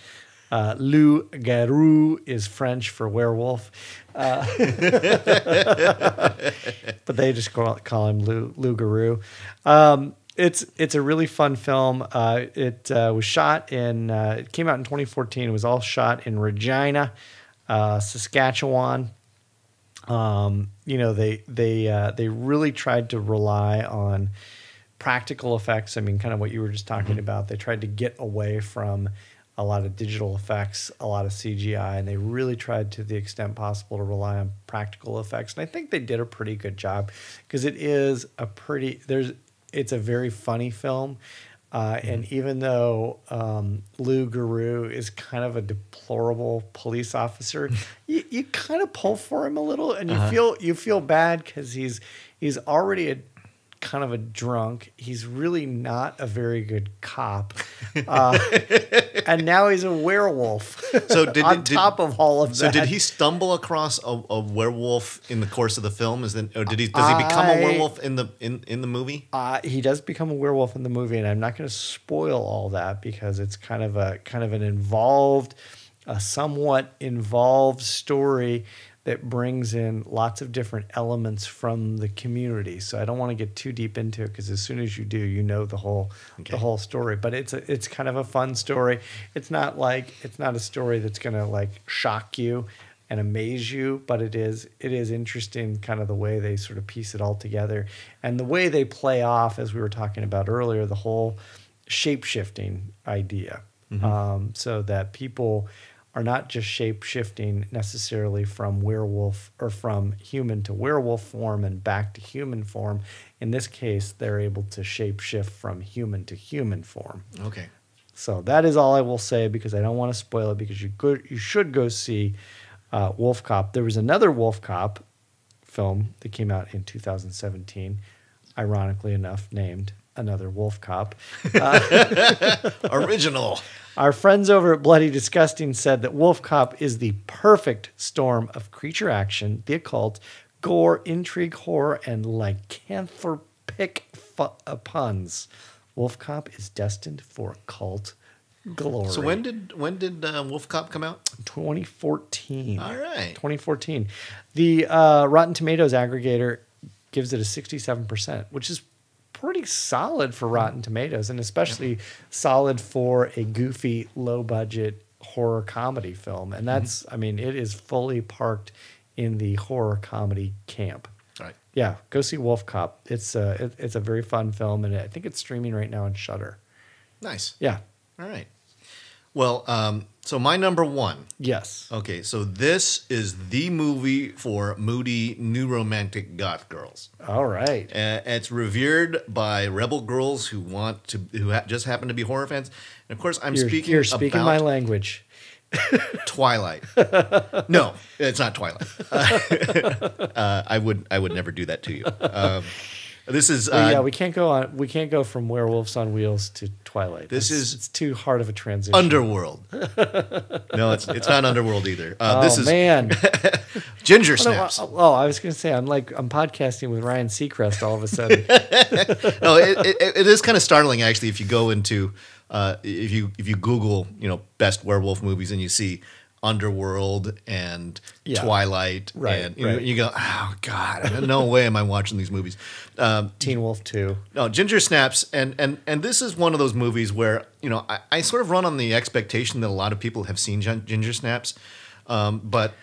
Lou Garou is French for werewolf, but they just call him Lou Garou. It's a really fun film. It was shot it came out in 2014. It was all shot in Regina, Saskatchewan. They really tried to rely on practical effects. I mean, kind of what you were just talking about. They tried to get away from a lot of digital effects, a lot of CGI, and they really tried to the extent possible to rely on practical effects. And I think they did a pretty good job, because it's a very funny film. And even though Lou Garou is kind of a deplorable police officer, you kind of pull for him a little, and you feel bad, because he's already kind of a drunk. He's really not a very good cop, and now he's a werewolf. So top of all of that. So did he stumble across a werewolf in the course of the film? Does he become a werewolf in the movie? He does become a werewolf in the movie, and I'm not going to spoil all that, because it's kind of an involved, a somewhat involved story that brings in lots of different elements from the community. So I don't want to get too deep into it, because as soon as you do, the whole story. But it's kind of a fun story. It's not a story that's going to shock you and amaze you, but it is interesting, kind of the way they sort of piece it all together, and the way they play off, as we were talking about earlier, the whole shape-shifting idea. So that people are not just shape-shifting necessarily from werewolf or from human to werewolf form and back to human form. In this case, they're able to shape-shift from human to human form. Okay. So that is all I will say, because I don't want to spoil it, because you should go see Wolf Cop. There was another Wolf Cop film that came out in 2017, ironically enough, named Another Wolf Cop. Original. Our friends over at Bloody Disgusting said that Wolf Cop is the perfect storm of creature action, the occult, gore, intrigue, horror, and lycanthropic puns. Wolf Cop is destined for cult glory. So when did Wolf Cop come out? 2014. All right. 2014. The Rotten Tomatoes aggregator gives it a 67%, which is pretty solid for Rotten Tomatoes, and especially solid for a goofy, low-budget horror comedy film. And that's, I mean, it is fully parked in the horror comedy camp. All right. Yeah, go see Wolf Cop. It's a very fun film, and I think it's streaming right now on Shudder. Nice. Yeah. All right. Well, so my number one. Yes. Okay, so this is the movie for moody, new romantic goth girls. All right. It's revered by rebel girls who just happen to be horror fans. And of course, You're speaking my language. Twilight. No, it's not Twilight. I would never do that to you. This is yeah. We can't go on. We can't go from Werewolves on Wheels to Twilight. It's too hard of a transition. Underworld. No, it's not Underworld either. This is man. Ginger Snaps. I was going to say I'm podcasting with Ryan Seacrest all of a sudden. No, it is kind of startling actually if you go into if you Google best werewolf movies and you see Underworld and Twilight, and you go, oh God, no way am I watching these movies. Teen Wolf 2. No, Ginger Snaps, and this is one of those movies where I sort of run on the expectation that a lot of people have seen Ginger Snaps, but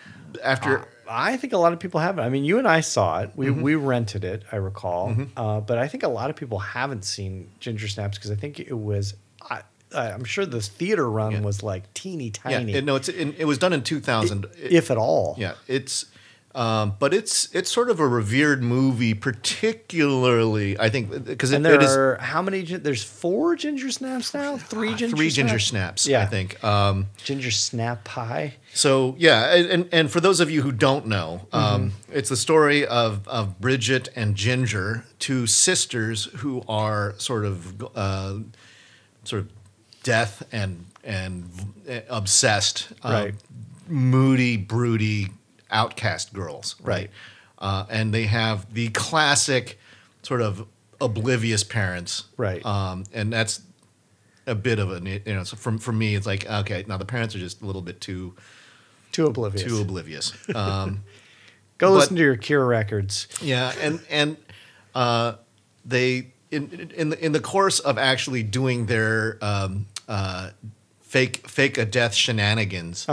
after. I think a lot of people haven't. I mean, you and I saw it. We rented it, I recall. But I think a lot of people haven't seen Ginger Snaps because I think it was. I'm sure the theater run was like teeny tiny. Yeah, it was done in 2000, if at all. Yeah, but it's sort of a revered movie, particularly I think because there are how many? There's 4 Ginger Snaps now. 3 Ginger Snaps. I think. Ginger Snap Pie. So yeah, and for those of you who don't know, it's the story of Bridget and Ginger, 2 sisters who are sort of death and obsessed, moody, broody, outcast girls, right? And they have the classic sort of oblivious parents, right? And that's a bit of so for me, it's like, okay, now the parents are just a little bit too oblivious. Go listen to your Cure records. Yeah, and they in the course of actually doing their fake a death shenanigans,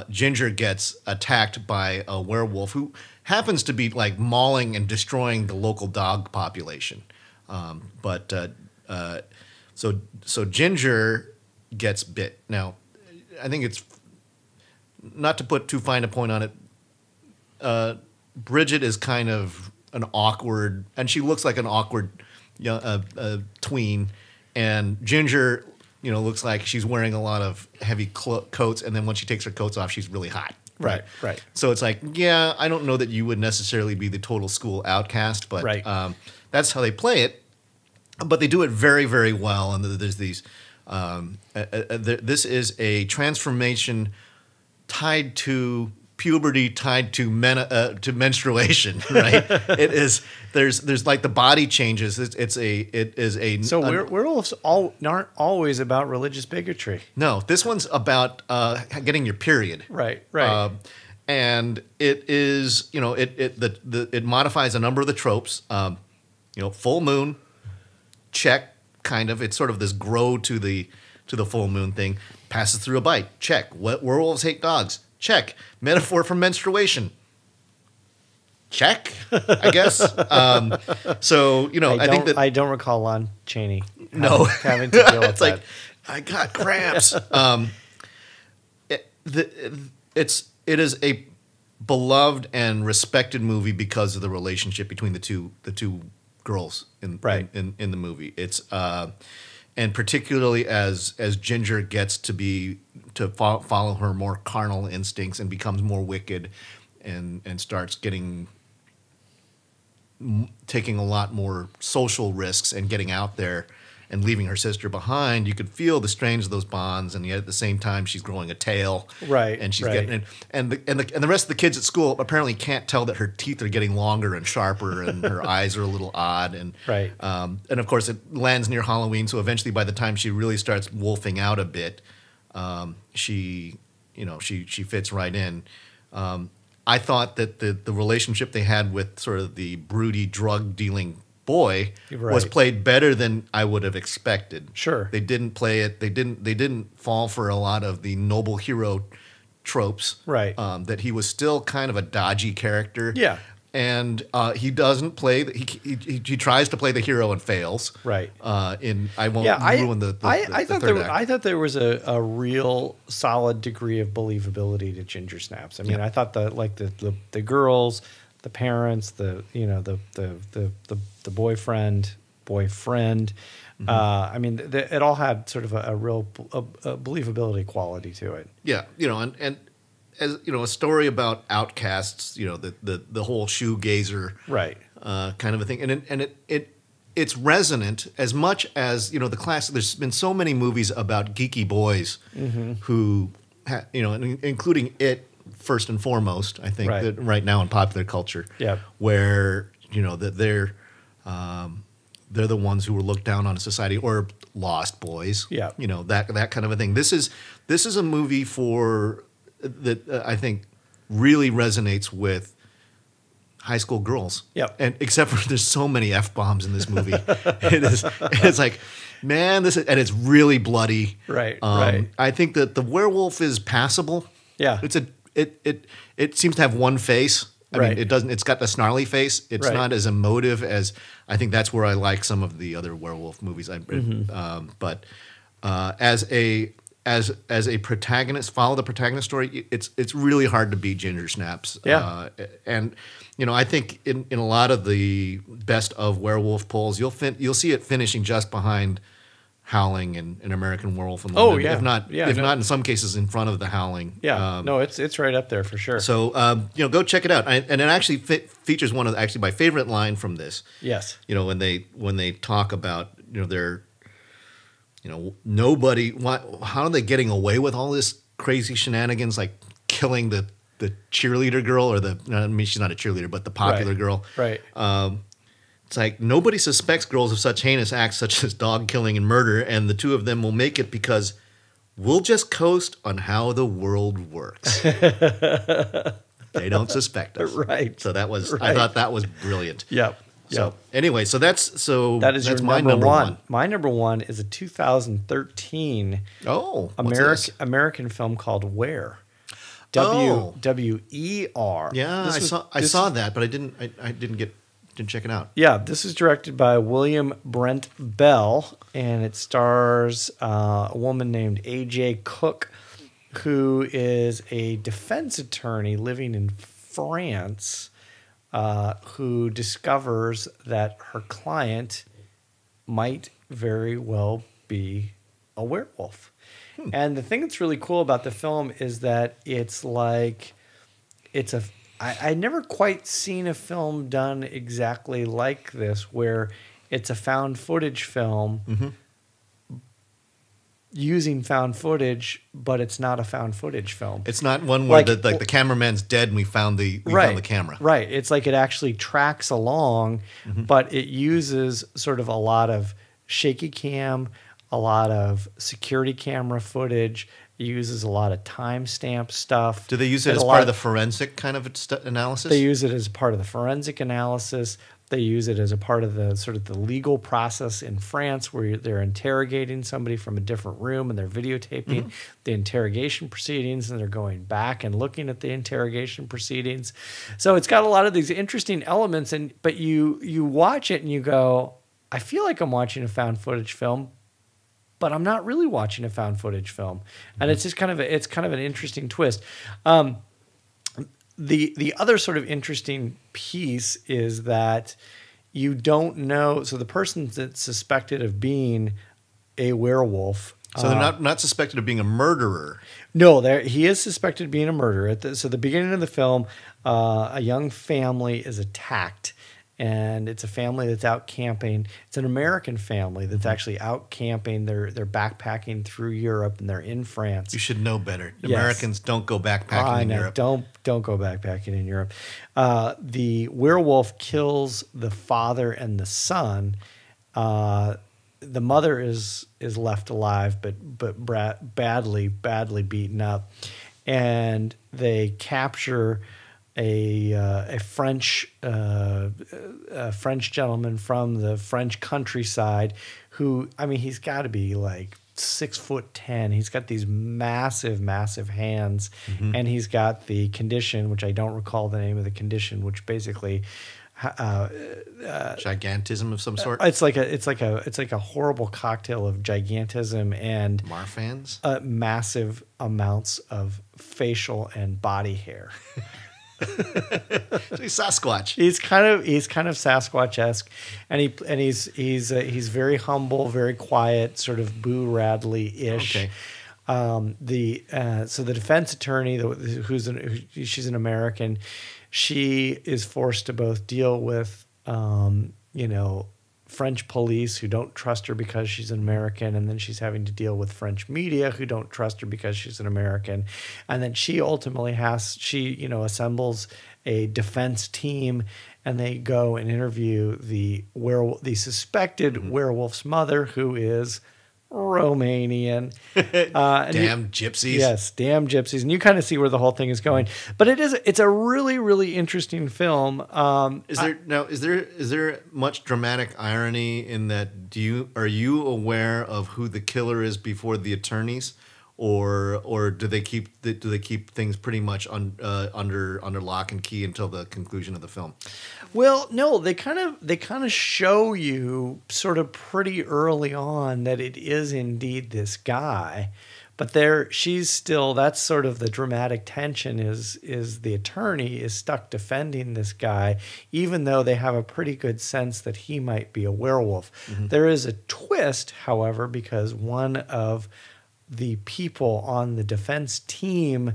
Ginger gets attacked by a werewolf who happens to be like mauling and destroying the local dog population. So Ginger gets bit. Now, I think it's not to put too fine a point on it. Bridget is kind of an awkward, and she looks like an awkward tween, and Ginger, looks like she's wearing a lot of heavy coats, and then when she takes her coats off, she's really hot. Right. So it's like, yeah, I don't know that you would necessarily be the total school outcast, but that's how they play it. But they do it very, very well, and there's these. This is a transformation tied to puberty, tied to menstruation, right? It is. There's like the body changes. It is a. So werewolves aren't always about religious bigotry. No, this one's about getting your period. Right. And it is, it modifies a number of the tropes. Full moon, check, kind of. It's sort of this grow to the full moon thing. Passes through a bite, check. What werewolves hate dogs, check. Metaphor for menstruation, check. I guess. I think that I don't recall Lon Chaney. Having to deal with it's like I got cramps. It is a beloved and respected movie because of the relationship between the two girls in the movie. It's and particularly as Ginger gets to follow her more carnal instincts and becomes more wicked and starts taking a lot more social risks and getting out there and leaving her sister behind, you could feel the strains of those bonds, and yet at the same time she's growing a tail, and she's getting and the rest of the kids at school apparently can't tell that her teeth are getting longer and sharper, and her eyes are a little odd, and of course it lands near Halloween, so eventually by the time she really starts wolfing out a bit, she fits right in. I thought that the relationship they had with sort of the broody drug dealing boy was played better than I would have expected. Sure. They didn't play it. They didn't fall for a lot of the noble hero tropes. Right. That he was still kind of a dodgy character. Yeah. And he doesn't play. He tries to play the hero and fails. Right. I won't ruin the third act. I thought there was a real solid degree of believability to Ginger Snaps. I mean, I thought the girls, the parents, the boyfriend, boyfriend. I mean, it all had sort of a real believability quality to it. Yeah, and as a story about outcasts, the whole shoegazer Right. kind of a thing, and it's resonant as much as the classic. There's been so many movies about geeky boys who, including it first and foremost. I think Right. that right now in popular culture, where that they're the ones who were looked down on in society, or lost boys. Yeah. That kind of a thing. This is a movie that I think really resonates with high school girls. Yep. And except for there's so many F-bombs in this movie. It's like, man, and it's really bloody. Right. Right. I think that the werewolf is passable. Yeah. It seems to have one face. I Right. mean, it's got the snarly face. It's Right. not as emotive as, I think that's where I like some of the other werewolf movies. But as a protagonist, follow the protagonist story, it's really hard to beat Ginger Snaps. Yeah. And I think in a lot of the best of werewolf polls, you'll see it finishing just behind Howling and American Werewolf in London. Oh, yeah. If not in some cases in front of the Howling. Yeah. It's right up there for sure. So go check it out, and it actually features one of my favorite line from this. Yes. When they talk about their nobody. How are they getting away with all this crazy shenanigans, like killing the cheerleader girl, or she's not a cheerleader, but the popular girl. Right. It's like nobody suspects girls of such heinous acts such as dog killing and murder, and the two of them will make it because we'll just coast on how the world works. They don't suspect us. Right. So that was, Right. I thought that was brilliant. Yep. So anyway, that is your my number one. My number one is a 2013 American film called Where. W-E-R. Yeah, I saw that, but I didn't check it out. Yeah, this is directed by William Brent Bell, and it stars a woman named AH-HOOOO, who is a defense attorney living in France, who discovers that her client might very well be a werewolf. And the thing that's really cool about the film is that I'd never quite seen a film done exactly like this, where it's a found footage film using found footage, but it's not a found footage film. It's not one where the cameraman's dead and we found the camera. Right. It's like it actually tracks along, but it uses sort of a lot of shaky cam, a lot of security camera footage. It uses a lot of timestamp stuff. Do they use it as part of the forensic kind of analysis? They use it as part of the forensic analysis. They use it as a part of the sort of the legal process in France, where they're interrogating somebody from a different room and they're videotaping the interrogation proceedings, and they're going back and looking at the interrogation proceedings. So it's got a lot of these interesting elements, but you watch it and you go, I feel like I'm watching a found footage film, but I'm not really watching a found footage film. And it's just kind of an interesting twist. The other sort of interesting piece is that you don't know. So the person that's suspected of being a werewolf. So they're not suspected of being a murderer. No, he is suspected of being a murderer. So the beginning of the film, a young family is attacked. And it's a family that's out camping. It's an American family that's actually out camping. They're backpacking through Europe, and they're in France. You should know better. Yes. Americans don't go backpacking in Europe. Don't go backpacking in Europe. The werewolf kills the father and the son. The mother is left alive, but badly beaten up, and they capture a French gentleman from the French countryside who, I mean, he's got to be like 6'10". He's got these massive hands, and he's got the condition, which I don't recall the name of the condition, which basically gigantism of some sort. It's like a horrible cocktail of gigantism and Marfan's, massive amounts of facial and body hair. So he's Sasquatch. He's kind of Sasquatch-esque, and he's very humble, very quiet, sort of Boo Radley-ish. Okay. So the defense attorney, she's an American, she is forced to both deal with French police who don't trust her because she's an American, and then she's having to deal with French media who don't trust her because she's an American, and then she ultimately assembles a defense team, and they go and interview the suspected werewolf's mother, who is Romanian. Damn gypsies. Yes, damn gypsies. And you kind of see where the whole thing is going. But it's a really, really interesting film. Is there much dramatic irony in that? Are you aware of who the killer is before the attorneys, or do they keep things pretty much under lock and key until the conclusion of the film? Well, no, they kind of show you sort of pretty early on that it is indeed this guy, but she's still, that's sort of the dramatic tension is the attorney is stuck defending this guy, even though they have a pretty good sense that he might be a werewolf. Mm-hmm. There is a twist, however, because one of the people on the defense team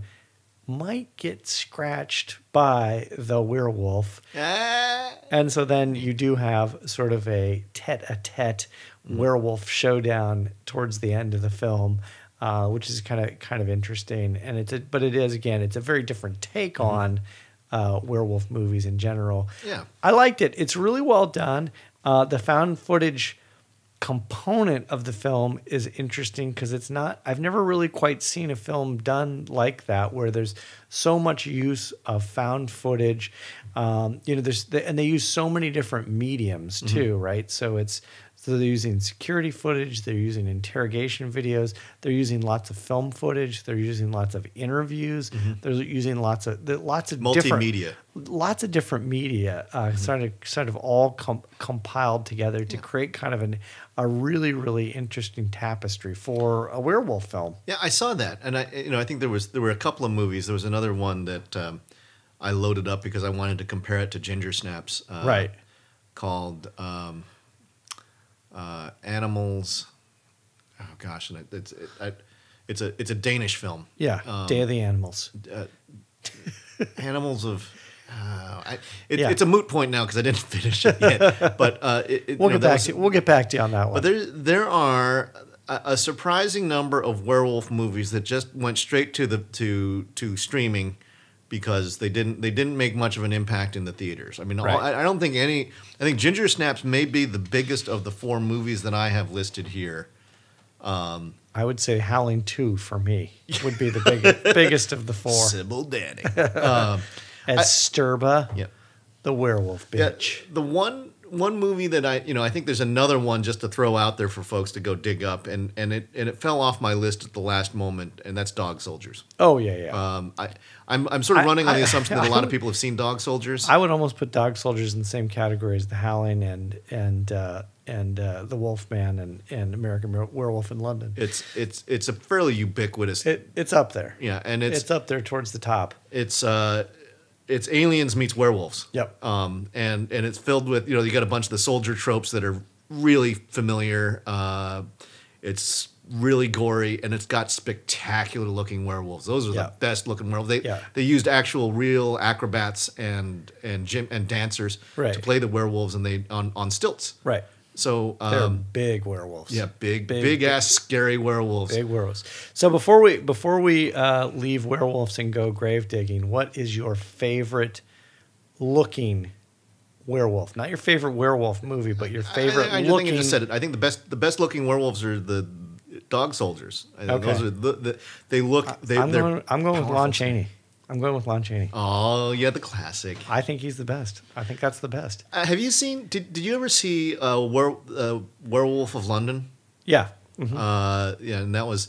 might get scratched by the werewolf. And so then you do have sort of a tete-a-tete werewolf showdown towards the end of the film, which is kind of interesting. And it's a very different take on werewolf movies in general. Yeah. I liked it. It's really well done. The found footage component of the film is interesting because I've never really quite seen a film done like that, where there's so much use of found footage. And they use so many different mediums too, right? So they're using security footage, they're using interrogation videos, they're using lots of film footage, they're using lots of interviews, they're using lots of multimedia, lots of different media, sort of all compiled together to create kind of a really, really interesting tapestry for a werewolf film. Yeah, I saw that, and I think there were a couple of movies. There was another one that I loaded up because I wanted to compare it to Ginger Snaps, right? Called Animals. Oh gosh, and it's a Danish film. Yeah, Day of the Animals. Animals of. It's a moot point now because I didn't finish it yet. But we'll get back to you on that one. But there are a surprising number of werewolf movies that just went straight to streaming because they didn't make much of an impact in the theaters. I mean, right. I don't think any. I think Ginger Snaps may be the biggest of the 4 movies that I have listed here. I would say Howling 2 for me would be the biggest of the 4. Sybil Danning. As Sturba, the werewolf bitch. Yeah, the one movie that I think there's another one just to throw out there for folks to go dig up, and it fell off my list at the last moment, and that's Dog Soldiers. Oh yeah. I'm sort of running on the assumption that a lot of people have seen Dog Soldiers. I would almost put Dog Soldiers in the same category as The Howling and The Wolfman and American Werewolf in London. It's a fairly ubiquitous. It's up there. Yeah, and it's up there towards the top. It's aliens meets werewolves. Yep. And it's filled with, you got a bunch of the soldier tropes that are really familiar. It's really gory, and it's got spectacular looking werewolves. Those are the best looking werewolves. They used actual real acrobats and dancers to play the werewolves, and they on stilts. Right. So they're big werewolves. Yeah, big ass scary werewolves. Big werewolves. So before we leave werewolves and go grave digging, what is your favorite looking werewolf? Not your favorite werewolf movie, but your favorite I looking. think I just said it. I think the best looking werewolves are the Dog Soldiers. I think those are they look. I'm going with Lon Chaney. I'm going with Lon Chaney. Oh, yeah, the classic. I think he's the best. I think that's the best. Have you seen? Did you ever see Werewolf of London? Yeah. Mm-hmm. Yeah, and that was.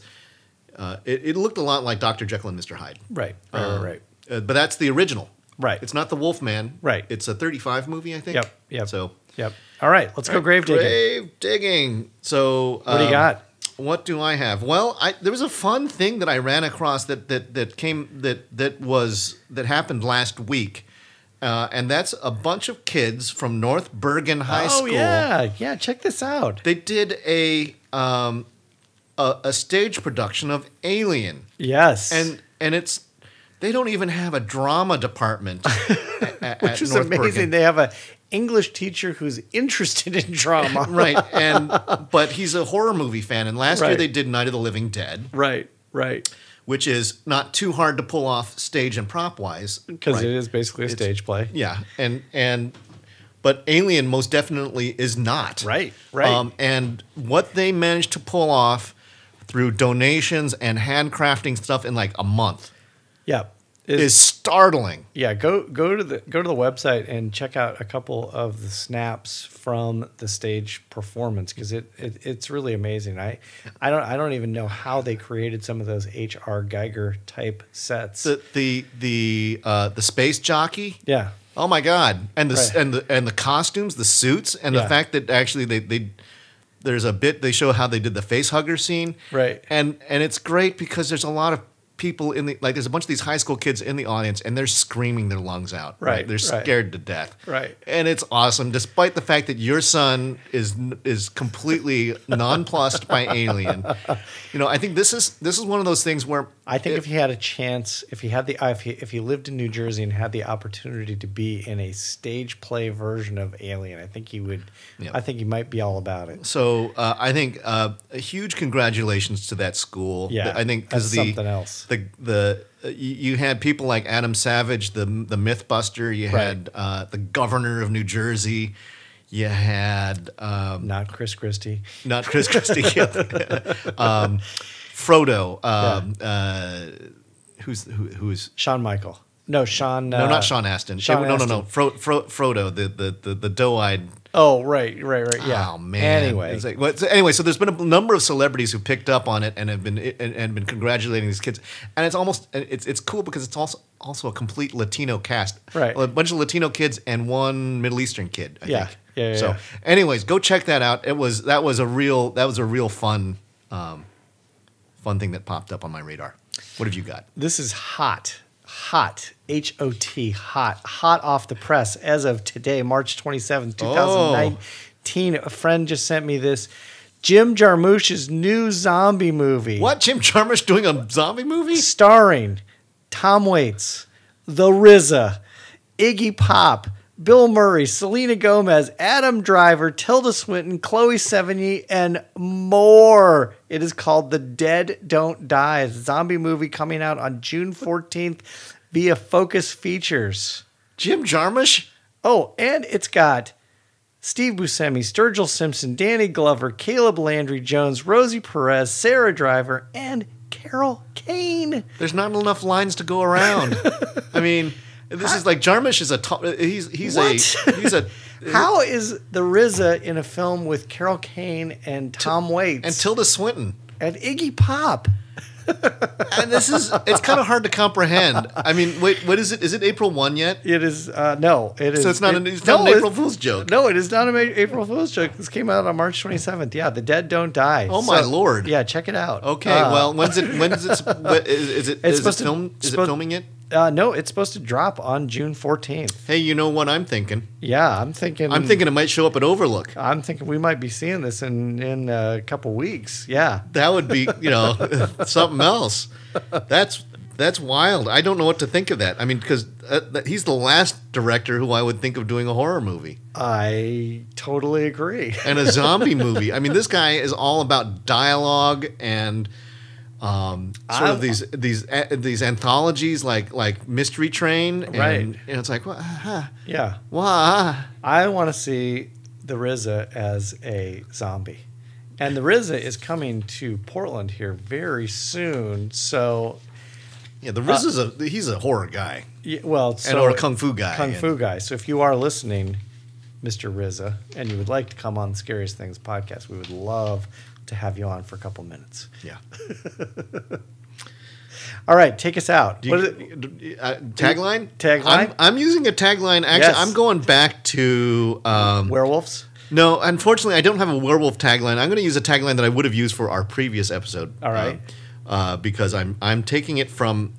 It looked a lot like Dr. Jekyll and Mr. Hyde. Right. But that's the original. Right. It's not the Wolfman. Right. It's a 35 movie, I think. Yep. So. Yep. All right. Let's go grave digging. Grave digging. So. What do you got? What do I have? Well, there was a fun thing that I ran across that happened last week, and that's a bunch of kids from North Bergen High School. Oh yeah. Check this out. They did a stage production of Alien. Yes, and they don't even have a drama department, which is North amazing. Bergen. They have a English teacher who's interested in drama. Right, but he's a horror movie fan, and last year they did Night of the Living Dead. Right. Which is not too hard to pull off stage and prop wise. Because it is basically a stage play. Yeah, but Alien most definitely is not. Right. And what they managed to pull off through donations and handcrafting stuff in like a month. Yeah. Is startling. Yeah, go to the website and check out a couple of the snaps from the stage performance, because it's really amazing. I don't even know how they created some of those H.R. Geiger type sets. The space jockey. Yeah. Oh my God! And the costumes, the suits, and the fact that actually they there's a bit they show how they did the face hugger scene. Right. And it's great because there's a lot of people there's a bunch of these high school kids in the audience, and they're screaming their lungs out. Right. They're scared to death. Right. And it's awesome, despite the fact that your son is completely nonplussed by Alien. I think this is one of those things where I think if he had a chance, if he lived in New Jersey and had the opportunity to be in a stage play version of Alien, I think he would. Yeah. I think he might be all about it. So I think a huge congratulations to that school. Yeah, I think that's something else. You had people like Adam Savage, the MythBuster. You had the governor of New Jersey. You had not Chris Christie. Not Chris Christie. Frodo. Who's Shawn Michael? No, Sean. No, not Sean Astin. No. Frodo, the doe-eyed. Oh, right. Yeah. Oh man. Anyway, so there's been a number of celebrities who picked up on it and have been congratulating these kids, and it's cool because it's also a complete Latino cast. Right. A bunch of Latino kids and one Middle Eastern kid. I think. Yeah. So, anyways, go check that out. That was a real fun thing that popped up on my radar. What have you got? This is hot, H-O-T, hot off the press as of today, March 27th, 2019. A friend just sent me this. Jim Jarmusch's new zombie movie. What? Jim Jarmusch doing a zombie movie? Starring Tom Waits, The RZA, Iggy Pop, Bill Murray, Selena Gomez, Adam Driver, Tilda Swinton, Chloe Sevigny, and more. It is called The Dead Don't Die. It's a zombie movie coming out on June 14th via Focus Features. Jim Jarmusch? Oh, and it's got Steve Buscemi, Sturgill Simpson, Danny Glover, Caleb Landry Jones, Rosie Perez, Sarah Driver, and Carol Kane. There's not enough lines to go around. I mean... This is like Jarmusch is How is the RZA in a film with Carol Kane and Tom Waits and Tilda Swinton and Iggy Pop? And it's kind of hard to comprehend. I mean, wait, what is it? Is it April 1 yet? It is no. It is. So it's not an April Fool's joke. No, it is not an April Fool's joke. This came out on March 27th. Yeah, The Dead Don't Die. Oh my Lord! Yeah, check it out. Okay, well, is it filming it? No, it's supposed to drop on June 14th. Hey, you know what I'm thinking? Yeah, I'm thinking it might show up at Overlook. I'm thinking we might be seeing this in a couple weeks. Yeah. That would be, something else. That's wild. I don't know what to think of that. I mean, because he's the last director who I would think of doing a horror movie. I totally agree. And a zombie movie. I mean, this guy is all about dialogue and sort of these anthologies like Mystery Train, and, right? It's like, yeah, why? I want to see the RZA as a zombie, and the RZA is coming to Portland here very soon. So, yeah, the RZA he's a horror guy. Yeah, or a kung fu guy. So if you are listening, Mr. RZA, and you would like to come on the Scariest Things podcast, we would love to have you on for a couple minutes. Yeah. All right, take us out. Tagline? Tagline? I'm using a tagline. Actually, yes. I'm going back to Werewolves. No, unfortunately, I don't have a werewolf tagline. I'm going to use a tagline that I would have used for our previous episode. All right. Because I'm taking it from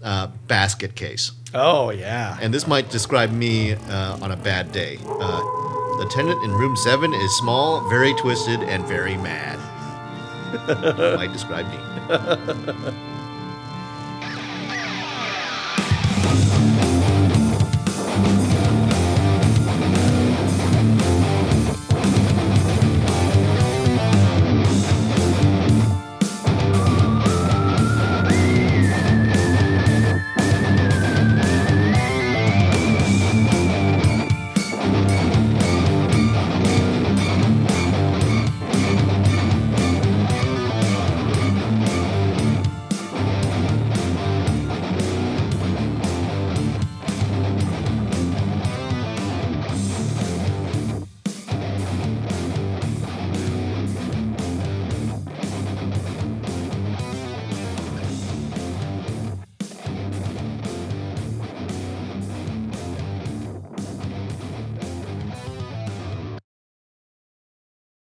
Basket Case. Oh, yeah. And this might describe me on a bad day. The tenant in room 7 is small, very twisted, and very mad. Might describe me.